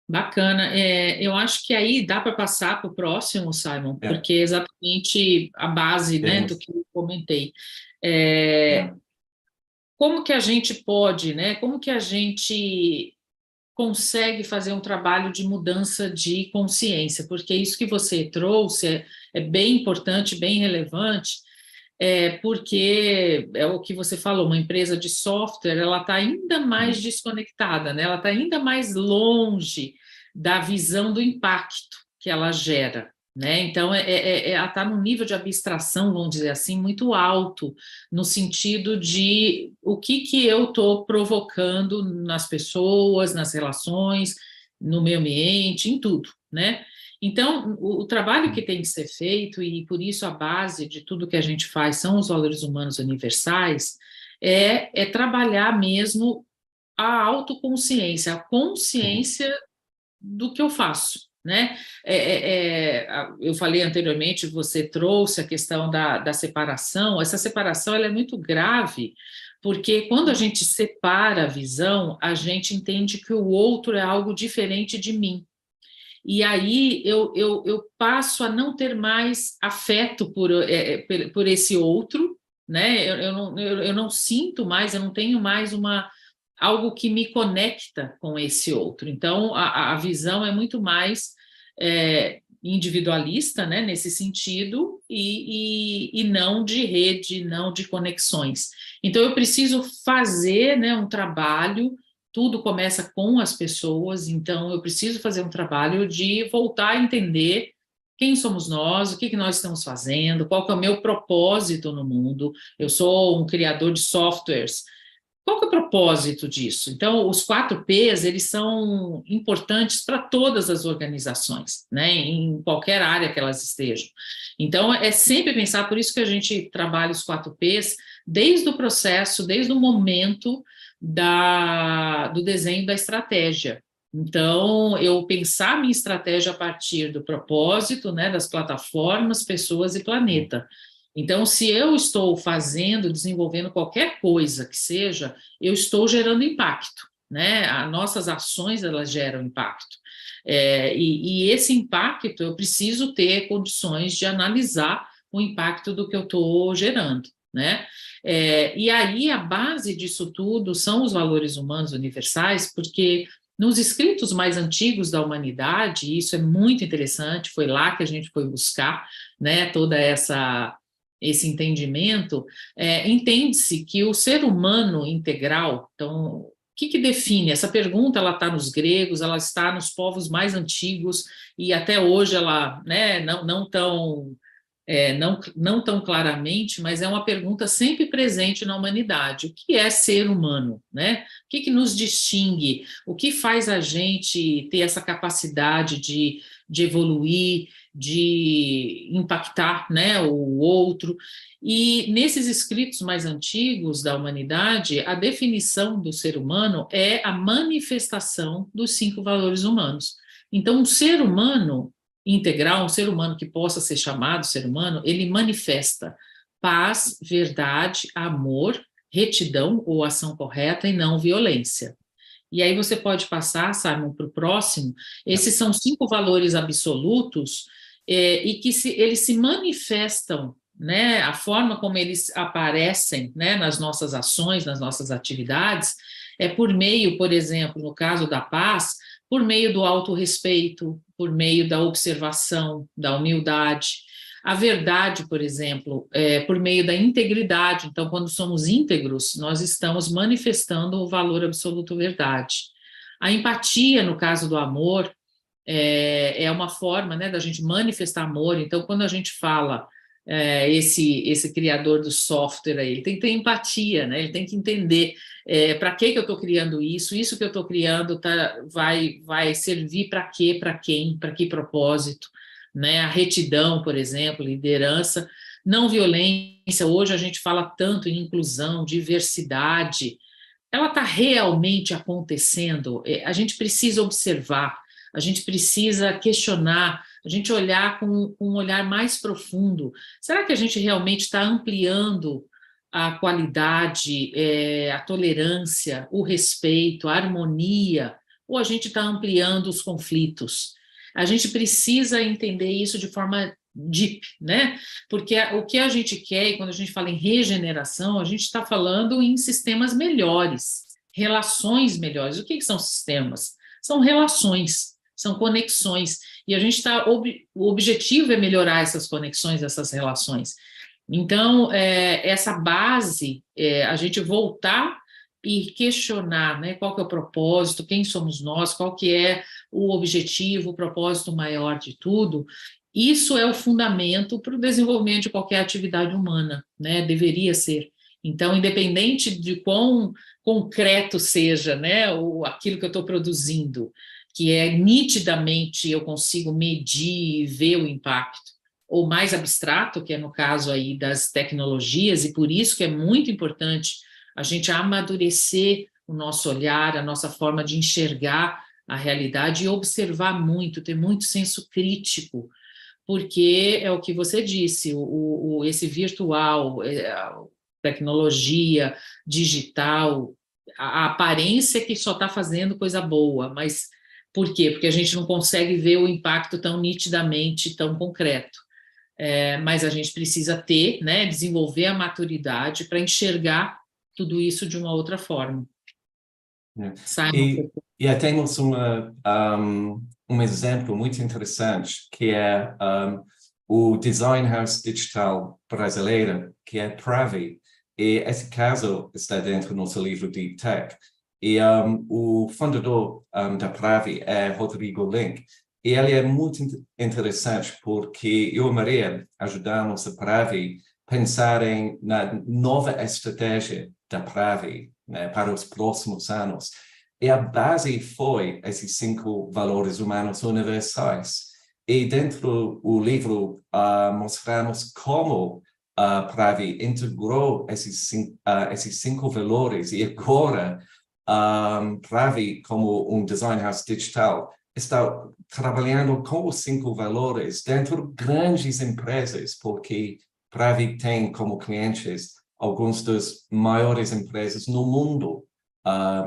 Bacana. Eu acho que aí dá para passar para o próximo, Simon, porque é exatamente a base, né, do que eu comentei. Como que a gente pode, né? Como que a gente consegue fazer um trabalho de mudança de consciência? Porque isso que você trouxe é bem importante, bem relevante, porque é o que você falou, uma empresa de software, ela está ainda mais desconectada, né? Ela está ainda mais longe da visão do impacto que ela gera, né? Então, ela está num nível de abstração, vamos dizer assim, muito alto, no sentido de o que eu estou provocando nas pessoas, nas relações, no meio ambiente, em tudo, né? Então, o trabalho que tem que ser feito, e por isso a base de tudo que a gente faz são os valores humanos universais, é trabalhar mesmo a autoconsciência, a consciência do que eu faço, né? Eu falei anteriormente, você trouxe a questão da separação. Essa separação ela é muito grave, porque quando a gente separa a visão, a gente entende que o outro é algo diferente de mim. E aí eu passo a não ter mais afeto por esse outro, né? Eu não sinto mais, eu não tenho mais algo que me conecta com esse outro. Então, a visão é muito mais individualista, né, nesse sentido, e não de rede, não de conexões. Então, eu preciso fazer, né, um trabalho. Tudo começa com as pessoas, então eu preciso fazer um trabalho de voltar a entender quem somos nós, o que nós estamos fazendo, qual que é o meu propósito no mundo. Eu sou um criador de softwares. Qual que é o propósito disso? Então, os 4Ps, eles são importantes para todas as organizações, né? Em qualquer área que elas estejam. Então, é sempre pensar, por isso que a gente trabalha os 4Ps desde o processo, desde o momento do desenho da estratégia. Então, eu pensar minha estratégia a partir do propósito, né, das plataformas, pessoas e planeta. Então, se eu estou desenvolvendo qualquer coisa que seja, eu estou gerando impacto, né? As nossas ações, elas geram impacto. E esse impacto, eu preciso ter condições de analisar o impacto do que eu estou gerando, né? E aí, a base disso tudo são os valores humanos universais, porque nos escritos mais antigos da humanidade, isso é muito interessante, foi lá que a gente foi buscar, né, toda esse entendimento, entende-se que o ser humano integral, então, o que define? Essa pergunta, ela está nos gregos, ela está nos povos mais antigos, e até hoje ela, né, não tão claramente, mas é uma pergunta sempre presente na humanidade. O que é ser humano, né? O que nos distingue? O que faz a gente ter essa capacidade de evoluir, de impactar, né, o outro? E nesses escritos mais antigos da humanidade, a definição do ser humano é a manifestação dos 5 valores humanos. Então, um ser humano integral, um ser humano que possa ser chamado ser humano, ele manifesta paz, verdade, amor, retidão ou ação correta e não violência. E aí você pode passar, Simon, para o próximo. Esses são 5 valores absolutos e que eles se manifestam, né, a forma como eles aparecem, né, nas nossas ações, nas nossas atividades, é por meio, por exemplo, no caso da paz, por meio do autorrespeito, por meio da observação, da humildade. A verdade, por exemplo, por meio da integridade. Então, quando somos íntegros, nós estamos manifestando o valor absoluto verdade. A empatia, no caso do amor, é uma forma, né, da gente manifestar amor. Então, quando a gente fala esse criador do software aí, ele tem que ter empatia, né? Ele tem que entender para que eu estou criando isso que eu estou criando vai servir para quê, para quem, para que propósito, né? A retidão, por exemplo, liderança, não violência. Hoje a gente fala tanto em inclusão, diversidade. Ela está realmente acontecendo? A gente precisa observar, a gente precisa questionar, a gente olhar com um olhar mais profundo. Será que a gente realmente está ampliando a qualidade, a tolerância, o respeito, a harmonia, ou a gente está ampliando os conflitos? A gente precisa entender isso de forma deep, né? Porque o que a gente quer, e quando a gente fala em regeneração, a gente está falando em sistemas melhores, relações melhores. O que são sistemas? São relações, são conexões. E a gente está. O objetivo é melhorar essas conexões, essas relações. Então, essa base, a gente voltar e questionar, né, qual que é o propósito, quem somos nós, qual que é o objetivo, o propósito maior de tudo. Isso é o fundamento para o desenvolvimento de qualquer atividade humana, né? Deveria ser. Então, independente de quão concreto seja, né, aquilo que eu estou produzindo, que nitidamente eu consigo medir e ver o impacto, ou mais abstrato, que é no caso aí das tecnologias, e por isso que é muito importante a gente amadurecer o nosso olhar, a nossa forma de enxergar a realidade e observar muito, ter muito senso crítico, porque é o que você disse, esse virtual, a tecnologia digital, a aparência é que só está fazendo coisa boa, mas por quê? Porque a gente não consegue ver o impacto tão nitidamente, tão concreto. Mas a gente precisa ter, né, desenvolver a maturidade para enxergar tudo isso de uma outra forma. Simon. Temos um exemplo muito interessante, que é o Design House Digital brasileira, que é Pravi. E esse caso está dentro do nosso livro Deep Tech. E o fundador da Pravi é Rodrigo Link. E ele é muito interessante porque eu e Maria ajudamos a Pravi a pensar na nova estratégia da Pravi, né, para os próximos anos. E a base foi esses 5 valores humanos universais. E dentro do livro mostramos como a Pravi integrou esses 5 valores. E agora, Pravi, como um design house digital, está trabalhando com os 5 valores dentro de grandes empresas, porque Pravi tem como clientes algumas das maiores empresas no mundo,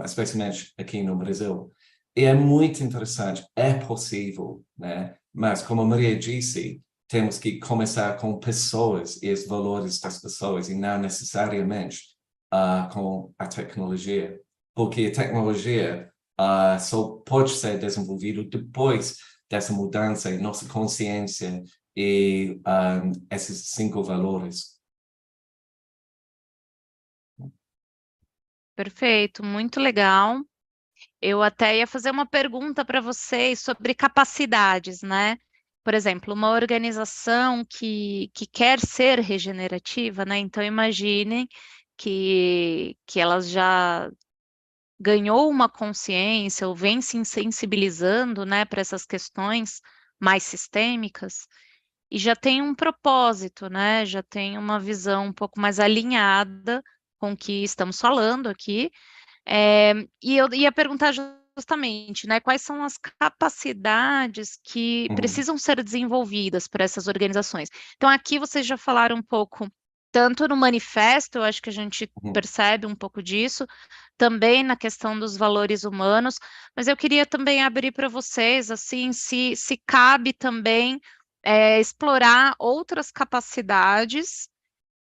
especialmente aqui no Brasil. E é muito interessante, é possível, né? Mas como a Maria disse, temos que começar com pessoas e os valores das pessoas e não necessariamente com a tecnologia. Porque a tecnologia só pode ser desenvolvida depois dessa mudança em nossa consciência e esses 5 valores. Perfeito, muito legal. Eu até ia fazer uma pergunta para vocês sobre capacidades, né? Por exemplo, uma organização que quer ser regenerativa, né? Então, imaginem que elas já ganhou uma consciência ou vem se sensibilizando, né, para essas questões mais sistêmicas e já tem um propósito, né? Já tem uma visão um pouco mais alinhada com o que estamos falando aqui. E eu ia perguntar justamente, né, quais são as capacidades que precisam ser desenvolvidas por essas organizações. Então, aqui vocês já falaram um pouco, tanto no manifesto, eu acho que a gente percebe um pouco disso, também na questão dos valores humanos, mas eu queria também abrir para vocês, assim, se cabe também explorar outras capacidades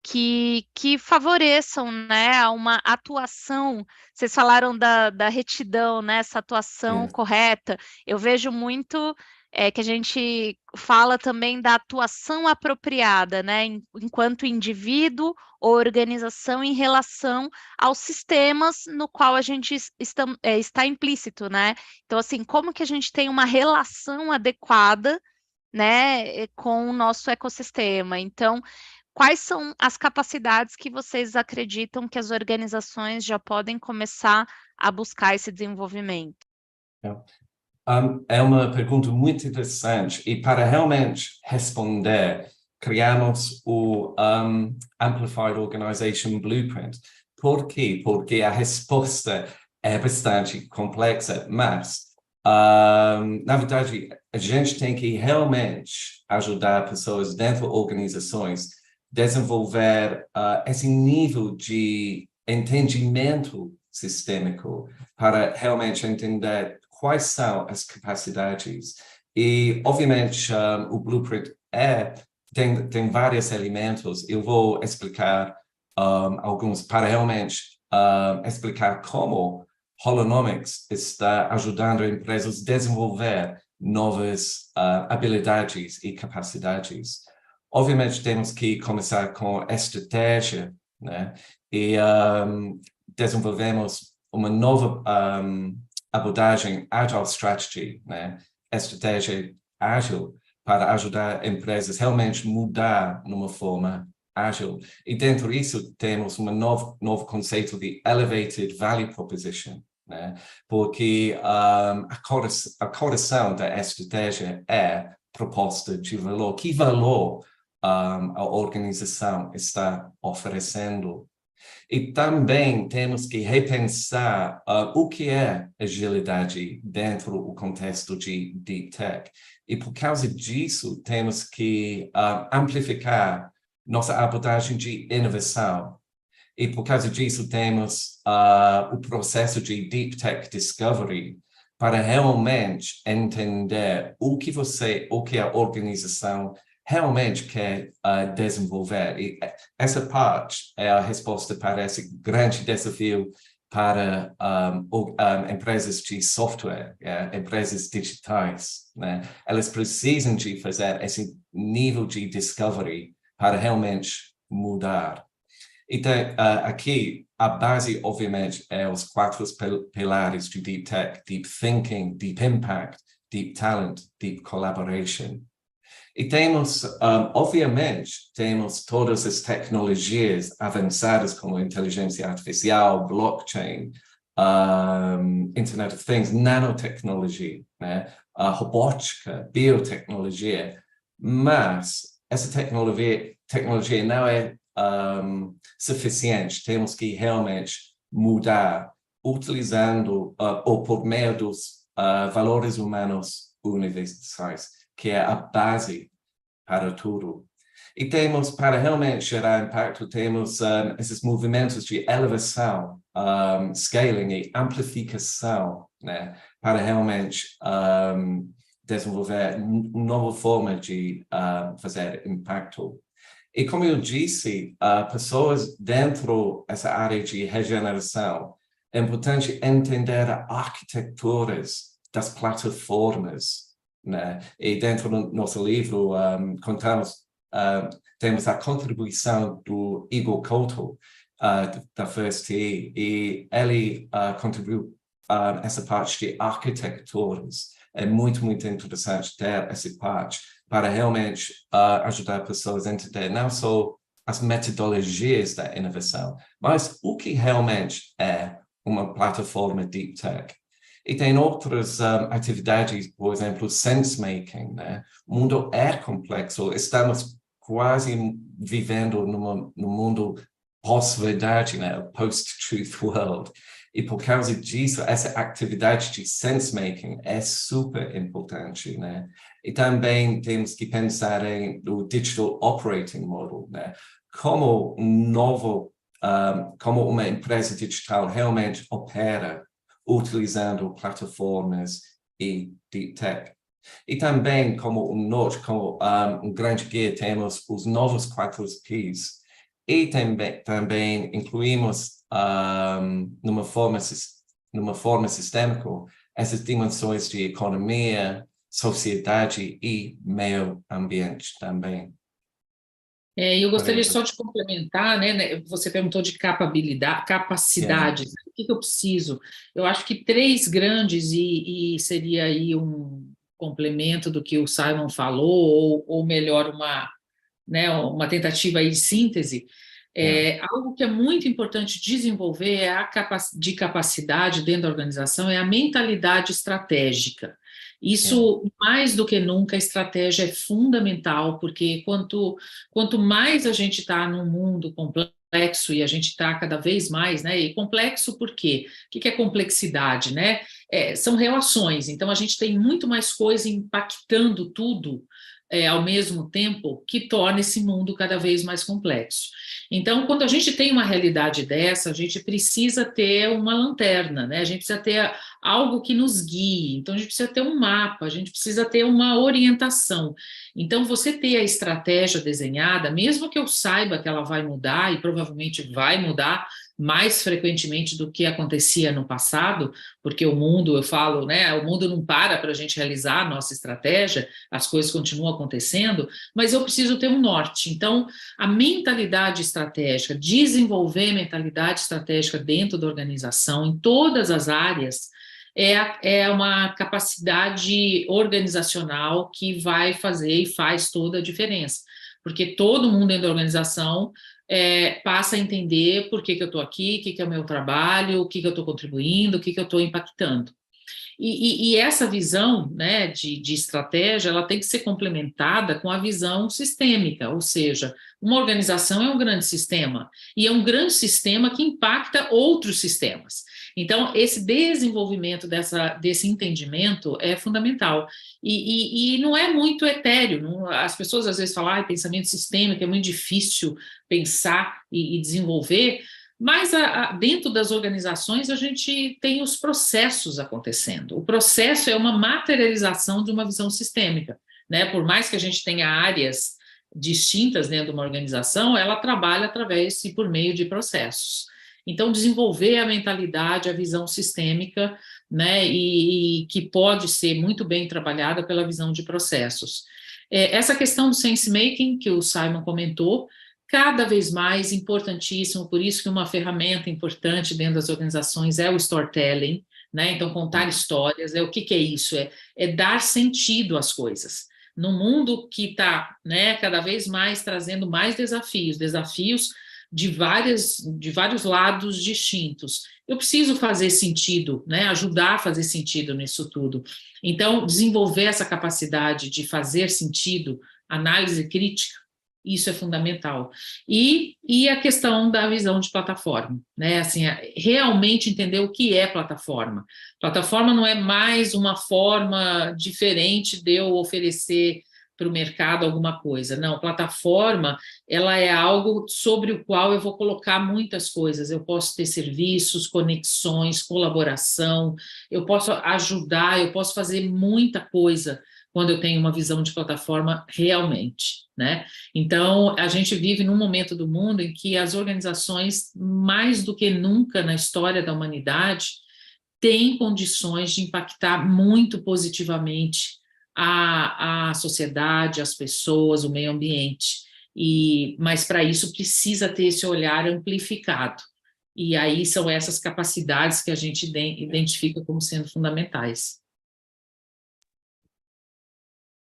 que favoreçam, né, uma atuação. Vocês falaram da retidão, né, essa atuação correta. Eu vejo muito que a gente fala também da atuação apropriada, né, enquanto indivíduo ou organização em relação aos sistemas no qual a gente está implícito, né? Então, assim, como que a gente tem uma relação adequada, né, com o nosso ecossistema? Então, quais são as capacidades que vocês acreditam que as organizações já podem começar a buscar esse desenvolvimento? É uma pergunta muito interessante e para realmente responder, criamos o Amplified Organization Blueprint. Por quê? Porque a resposta é bastante complexa, mas, na verdade, a gente tem que realmente ajudar pessoas dentro de organizações a desenvolver esse nível de entendimento sistêmico para realmente entender quais são as capacidades. E, obviamente, o Blueprint tem vários elementos. Eu vou explicar alguns para realmente explicar como Holonomics está ajudando empresas a desenvolver novas habilidades e capacidades. Obviamente, temos que começar com estratégia, né? E desenvolvemos uma nova abordagem Agile Strategy, né? Estratégia ágil para ajudar empresas a realmente mudar numa forma ágil. E dentro disso temos um novo conceito de Elevated Value Proposition, né? Porque a coração da estratégia é proposta de valor. Que valor a organização está oferecendo? E também temos que repensar o que é agilidade dentro do contexto de Deep Tech. E por causa disso, temos que amplificar nossa abordagem de inovação. E por causa disso, temos o processo de Deep Tech Discovery para realmente entender o que a organização realmente quer desenvolver. E essa parte é a resposta para esse grande desafio para empresas de software, empresas digitais, né? Elas precisam de fazer esse nível de discovery para realmente mudar. Então, aqui, a base, obviamente, é os 4 pilares de Deep Tech: Deep Thinking, Deep Impact, Deep Talent, Deep Collaboration. E temos, obviamente, temos todas as tecnologias avançadas como inteligência artificial, blockchain, Internet of Things, nanotecnologia, né? Robótica, biotecnologia, mas essa tecnologia não é suficiente. Temos que realmente mudar utilizando ou por meio dos valores humanos universais, que é a base para tudo. E temos, para realmente gerar impacto, temos esses movimentos de elevação, scaling e amplificação, né, para realmente desenvolver uma nova forma de fazer impacto. E como eu disse, pessoas dentro dessa área de regeneração, é importante entender as arquiteturas das plataformas, né? E dentro do nosso livro, temos a contribuição do Igor Koto, da FirstTE, e ele contribuiu essa parte de arquiteturas. É muito, muito interessante ter essa parte para realmente ajudar pessoas a entender não só as metodologias da inovação, mas o que realmente é uma plataforma Deep Tech. E tem outras atividades, por exemplo, sense-making, né? O mundo é complexo, estamos quase vivendo no mundo pós-verdade, né? Post-truth world. E por causa disso, essa atividade de sense-making é super importante, né? E também temos que pensar no Digital Operating Model, né? Como como uma empresa digital realmente opera utilizando plataformas e Deep Tech. E também, como um grande guia, temos os novos 4 Ps. E também incluímos, numa forma sistêmica, essas dimensões de economia, sociedade e meio ambiente também. Eu gostaria só de complementar, né? Você perguntou de capacidades. Yeah. O que eu preciso? Eu acho que 3 grandes, e seria aí um complemento do que o Simon falou, ou melhor, uma tentativa aí de síntese. Algo que é muito importante desenvolver de capacidade dentro da organização é a mentalidade estratégica. Isso, mais do que nunca, a estratégia é fundamental, porque quanto mais a gente está num mundo complexo, e a gente está cada vez mais, né? E complexo por quê? O que é complexidade, né? São relações, então a gente tem muito mais coisa impactando tudo ao mesmo tempo, que torna esse mundo cada vez mais complexo. Então, quando a gente tem uma realidade dessa, a gente precisa ter uma lanterna, né? A gente precisa ter algo que nos guie, então a gente precisa ter um mapa, a gente precisa ter uma orientação. Então, você ter a estratégia desenhada, mesmo que eu saiba que ela vai mudar, e provavelmente vai mudar mais frequentemente do que acontecia no passado, porque o mundo, eu falo, né, o mundo não para a gente realizar a nossa estratégia, as coisas continuam acontecendo, mas eu preciso ter um norte. Então, a mentalidade estratégica, desenvolver mentalidade estratégica dentro da organização, em todas as áreas, é uma capacidade organizacional que vai fazer e faz toda a diferença, porque todo mundo dentro da organização passa a entender por que eu estou aqui, o que é o meu trabalho, o que eu estou contribuindo, o que eu estou impactando. E essa visão, né, de estratégia, ela tem que ser complementada com a visão sistêmica, ou seja, uma organização é um grande sistema, e é um grande sistema que impacta outros sistemas. Então, esse desenvolvimento desse entendimento é fundamental. E não é muito etéreo. As pessoas às vezes falam, pensamento sistêmico é muito difícil pensar e desenvolver, mas dentro das organizações a gente tem os processos acontecendo. O processo é uma materialização de uma visão sistêmica, né? Por mais que a gente tenha áreas distintas dentro de uma organização, ela trabalha através e por meio de processos. Então, desenvolver a mentalidade, a visão sistêmica, né? E que pode ser muito bem trabalhada pela visão de processos. Essa questão do sense-making que o Simon comentou, cada vez mais importantíssimo, por isso que uma ferramenta importante dentro das organizações é o storytelling, né? Então, contar histórias, o que é isso? É dar sentido às coisas. No mundo que está, né, cada vez mais trazendo mais desafios de vários lados distintos. Eu preciso fazer sentido, né? Ajudar a fazer sentido nisso tudo. Então, desenvolver essa capacidade de fazer sentido, análise crítica, isso é fundamental. E a questão da visão de plataforma, né? Assim, realmente entender o que é plataforma. Plataforma não é mais uma forma diferente de eu oferecer para o mercado alguma coisa. Não, plataforma, ela é algo sobre o qual eu vou colocar muitas coisas. Eu posso ter serviços, conexões, colaboração, eu posso ajudar, eu posso fazer muita coisa quando eu tenho uma visão de plataforma realmente, né? Então, a gente vive num momento do mundo em que as organizações, mais do que nunca na história da humanidade, têm condições de impactar muito positivamente a sociedade, as pessoas, o meio ambiente. Mas, para isso, precisa ter esse olhar amplificado. E aí são essas capacidades que a gente identifica como sendo fundamentais.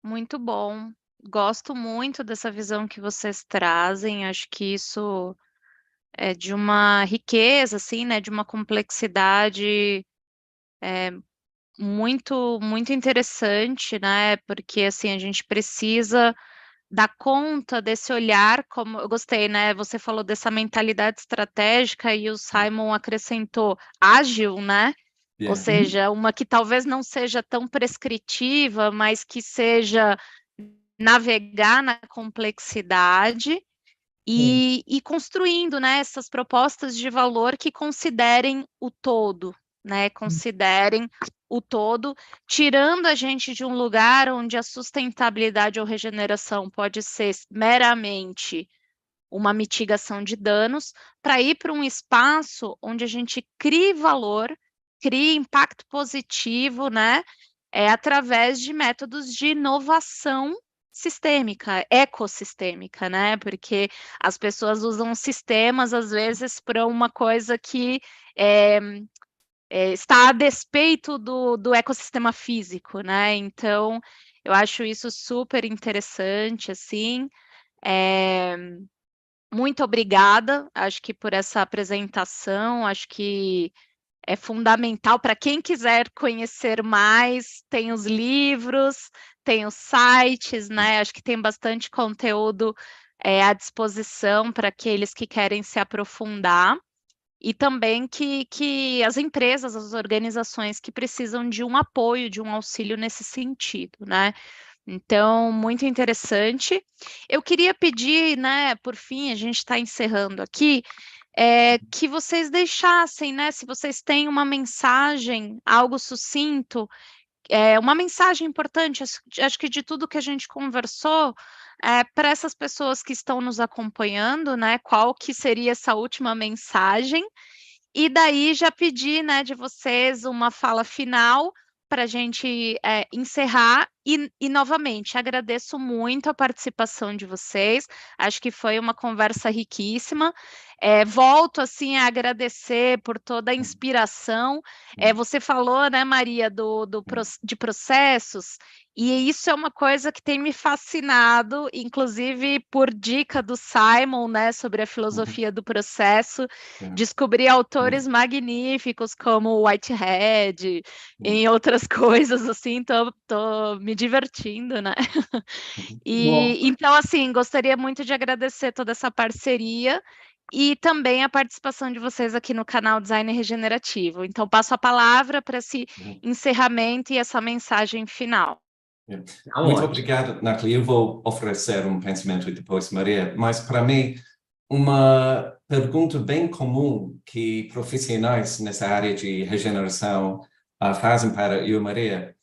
Muito bom. Gosto muito dessa visão que vocês trazem. Acho que isso é de uma riqueza, assim, né? De uma complexidade muito, muito interessante, né? Porque assim a gente precisa dar conta desse olhar, como eu gostei, né? Você falou dessa mentalidade estratégica e o Simon acrescentou ágil, né? Ou Yeah. seja, uma que talvez não seja tão prescritiva, mas que seja navegar na complexidade e construindo, né, essas propostas de valor que considerem o todo, né? Considerem o todo, tirando a gente de um lugar onde a sustentabilidade ou regeneração pode ser meramente uma mitigação de danos, para ir para um espaço onde a gente crie valor, crie impacto positivo, né? Através de métodos de inovação sistêmica, ecossistêmica, né? Porque as pessoas usam sistemas, às vezes, para uma coisa que está a despeito do ecossistema físico, né? Então, eu acho isso super interessante, assim. Muito obrigada, acho que por essa apresentação, acho que é fundamental para quem quiser conhecer mais, tem os livros, tem os sites, né? Acho que tem bastante conteúdo à disposição para aqueles que querem se aprofundar. E também que as empresas, as organizações que precisam de um apoio, de um auxílio nesse sentido, né? Então, muito interessante. Eu queria pedir, né, por fim, a gente está encerrando aqui, que vocês deixassem, né, se vocês têm uma mensagem, algo sucinto, uma mensagem importante, acho que de tudo que a gente conversou, para essas pessoas que estão nos acompanhando, né, qual que seria essa última mensagem? E daí já pedir, né, de vocês uma fala final para a gente encerrar E novamente, agradeço muito a participação de vocês, acho que foi uma conversa riquíssima. Volto assim a agradecer por toda a inspiração. Você falou, né, Maria, de processos, e isso é uma coisa que tem me fascinado, inclusive por dica do Simon, né, sobre a filosofia do processo. Descobri autores magníficos como Whitehead, em outras coisas, assim, tô me divertindo, né? E então, assim, gostaria muito de agradecer toda essa parceria e também a participação de vocês aqui no canal Design Regenerativo. Então, passo a palavra para esse encerramento e essa mensagem final. Muito obrigado, Nathalie. Eu vou oferecer um pensamento e depois Maria, mas para mim, uma pergunta bem comum que profissionais nessa área de regeneração fazem para eu e Maria,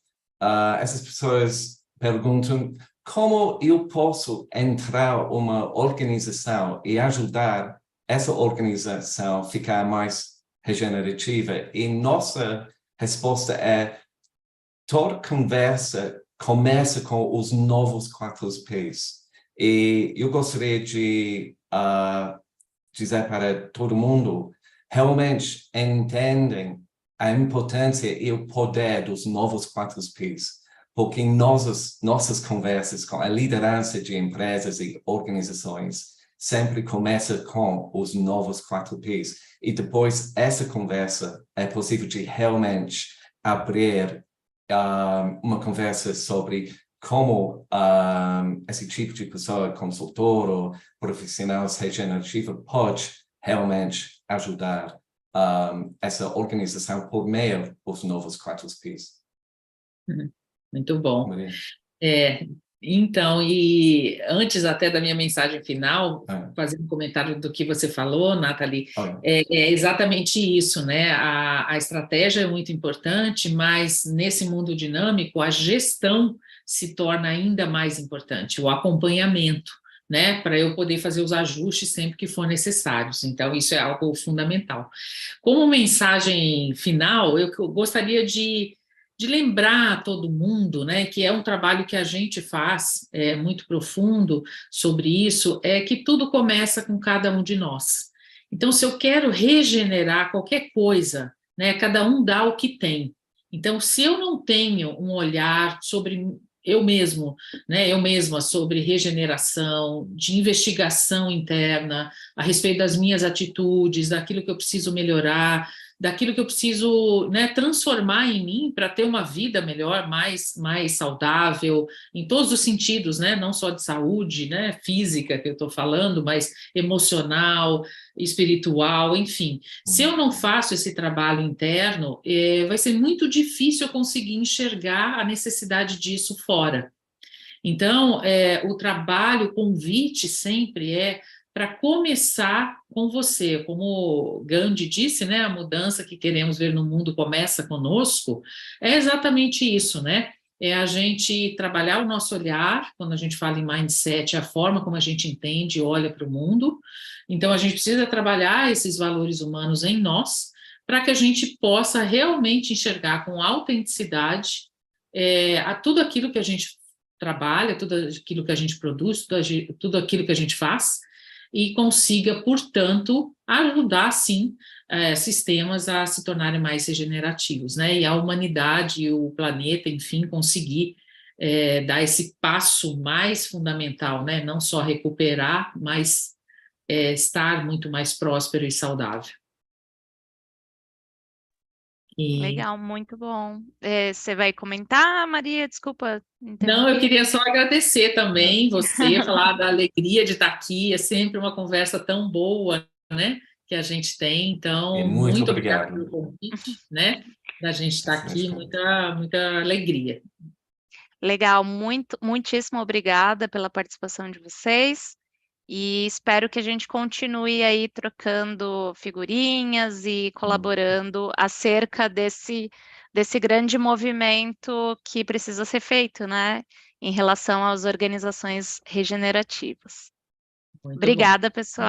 essas pessoas perguntam como eu posso entrar uma organização e ajudar essa organização a ficar mais regenerativa. E nossa resposta é toda conversa começa com os novos 4Ps. E eu gostaria de dizer para todo mundo, realmente entendem a importância e o poder dos novos 4Ps, porque em nossas conversas com a liderança de empresas e organizações sempre começa com os novos 4Ps, e depois essa conversa é possível de realmente abrir uma conversa sobre como esse tipo de pessoa, consultor ou profissional regenerativo, pode realmente ajudar essa organização por meio dos novos 4Ps. Muito bom. Maria. Então, e antes até da minha mensagem final, fazer um comentário do que você falou, Nathalie, é exatamente isso, né? A estratégia é muito importante, mas nesse mundo dinâmico, a gestão se torna ainda mais importante, o acompanhamento, né? Para eu poder fazer os ajustes sempre que for necessários. Então, isso é algo fundamental. Como mensagem final, eu gostaria de lembrar a todo mundo, né, que é um trabalho que a gente faz, muito profundo sobre isso, é que tudo começa com cada um de nós. Então, se eu quero regenerar qualquer coisa, né, cada um dá o que tem. Então, se eu não tenho um olhar sobre eu mesmo, né, eu mesma, sobre regeneração, de investigação interna, a respeito das minhas atitudes, daquilo que eu preciso melhorar, daquilo que eu preciso, né, transformar em mim para ter uma vida melhor, mais saudável, em todos os sentidos, né, não só de saúde, né, física que eu estou falando, mas emocional, espiritual, enfim. Se eu não faço esse trabalho interno, vai ser muito difícil eu conseguir enxergar a necessidade disso fora. Então, o trabalho, o convite sempre é para começar com você. Como Gandhi disse, né, a mudança que queremos ver no mundo começa conosco, é exatamente isso, né? É a gente trabalhar o nosso olhar, quando a gente fala em mindset, a forma como a gente entende e olha para o mundo. Então, a gente precisa trabalhar esses valores humanos em nós, para que a gente possa realmente enxergar com autenticidade tudo aquilo que a gente trabalha, tudo aquilo que a gente produz, tudo aquilo que a gente faz, e consiga, portanto, ajudar, sim, sistemas a se tornarem mais regenerativos, né? E a humanidade, o planeta, enfim, conseguir dar esse passo mais fundamental, né? Não só recuperar, mas estar muito mais próspero e saudável. Legal, muito bom. Você vai comentar, Maria? Desculpa interromper. Não, eu queria só agradecer também você, falar da alegria de estar aqui, é sempre uma conversa tão boa, né, que a gente tem, então, muito obrigada pelo convite, né, da gente estar aqui, muita alegria. Legal, muitíssimo obrigada pela participação de vocês, e espero que a gente continue aí trocando figurinhas e colaborando acerca desse grande movimento que precisa ser feito, né, em relação às organizações regenerativas. Obrigada, pessoal.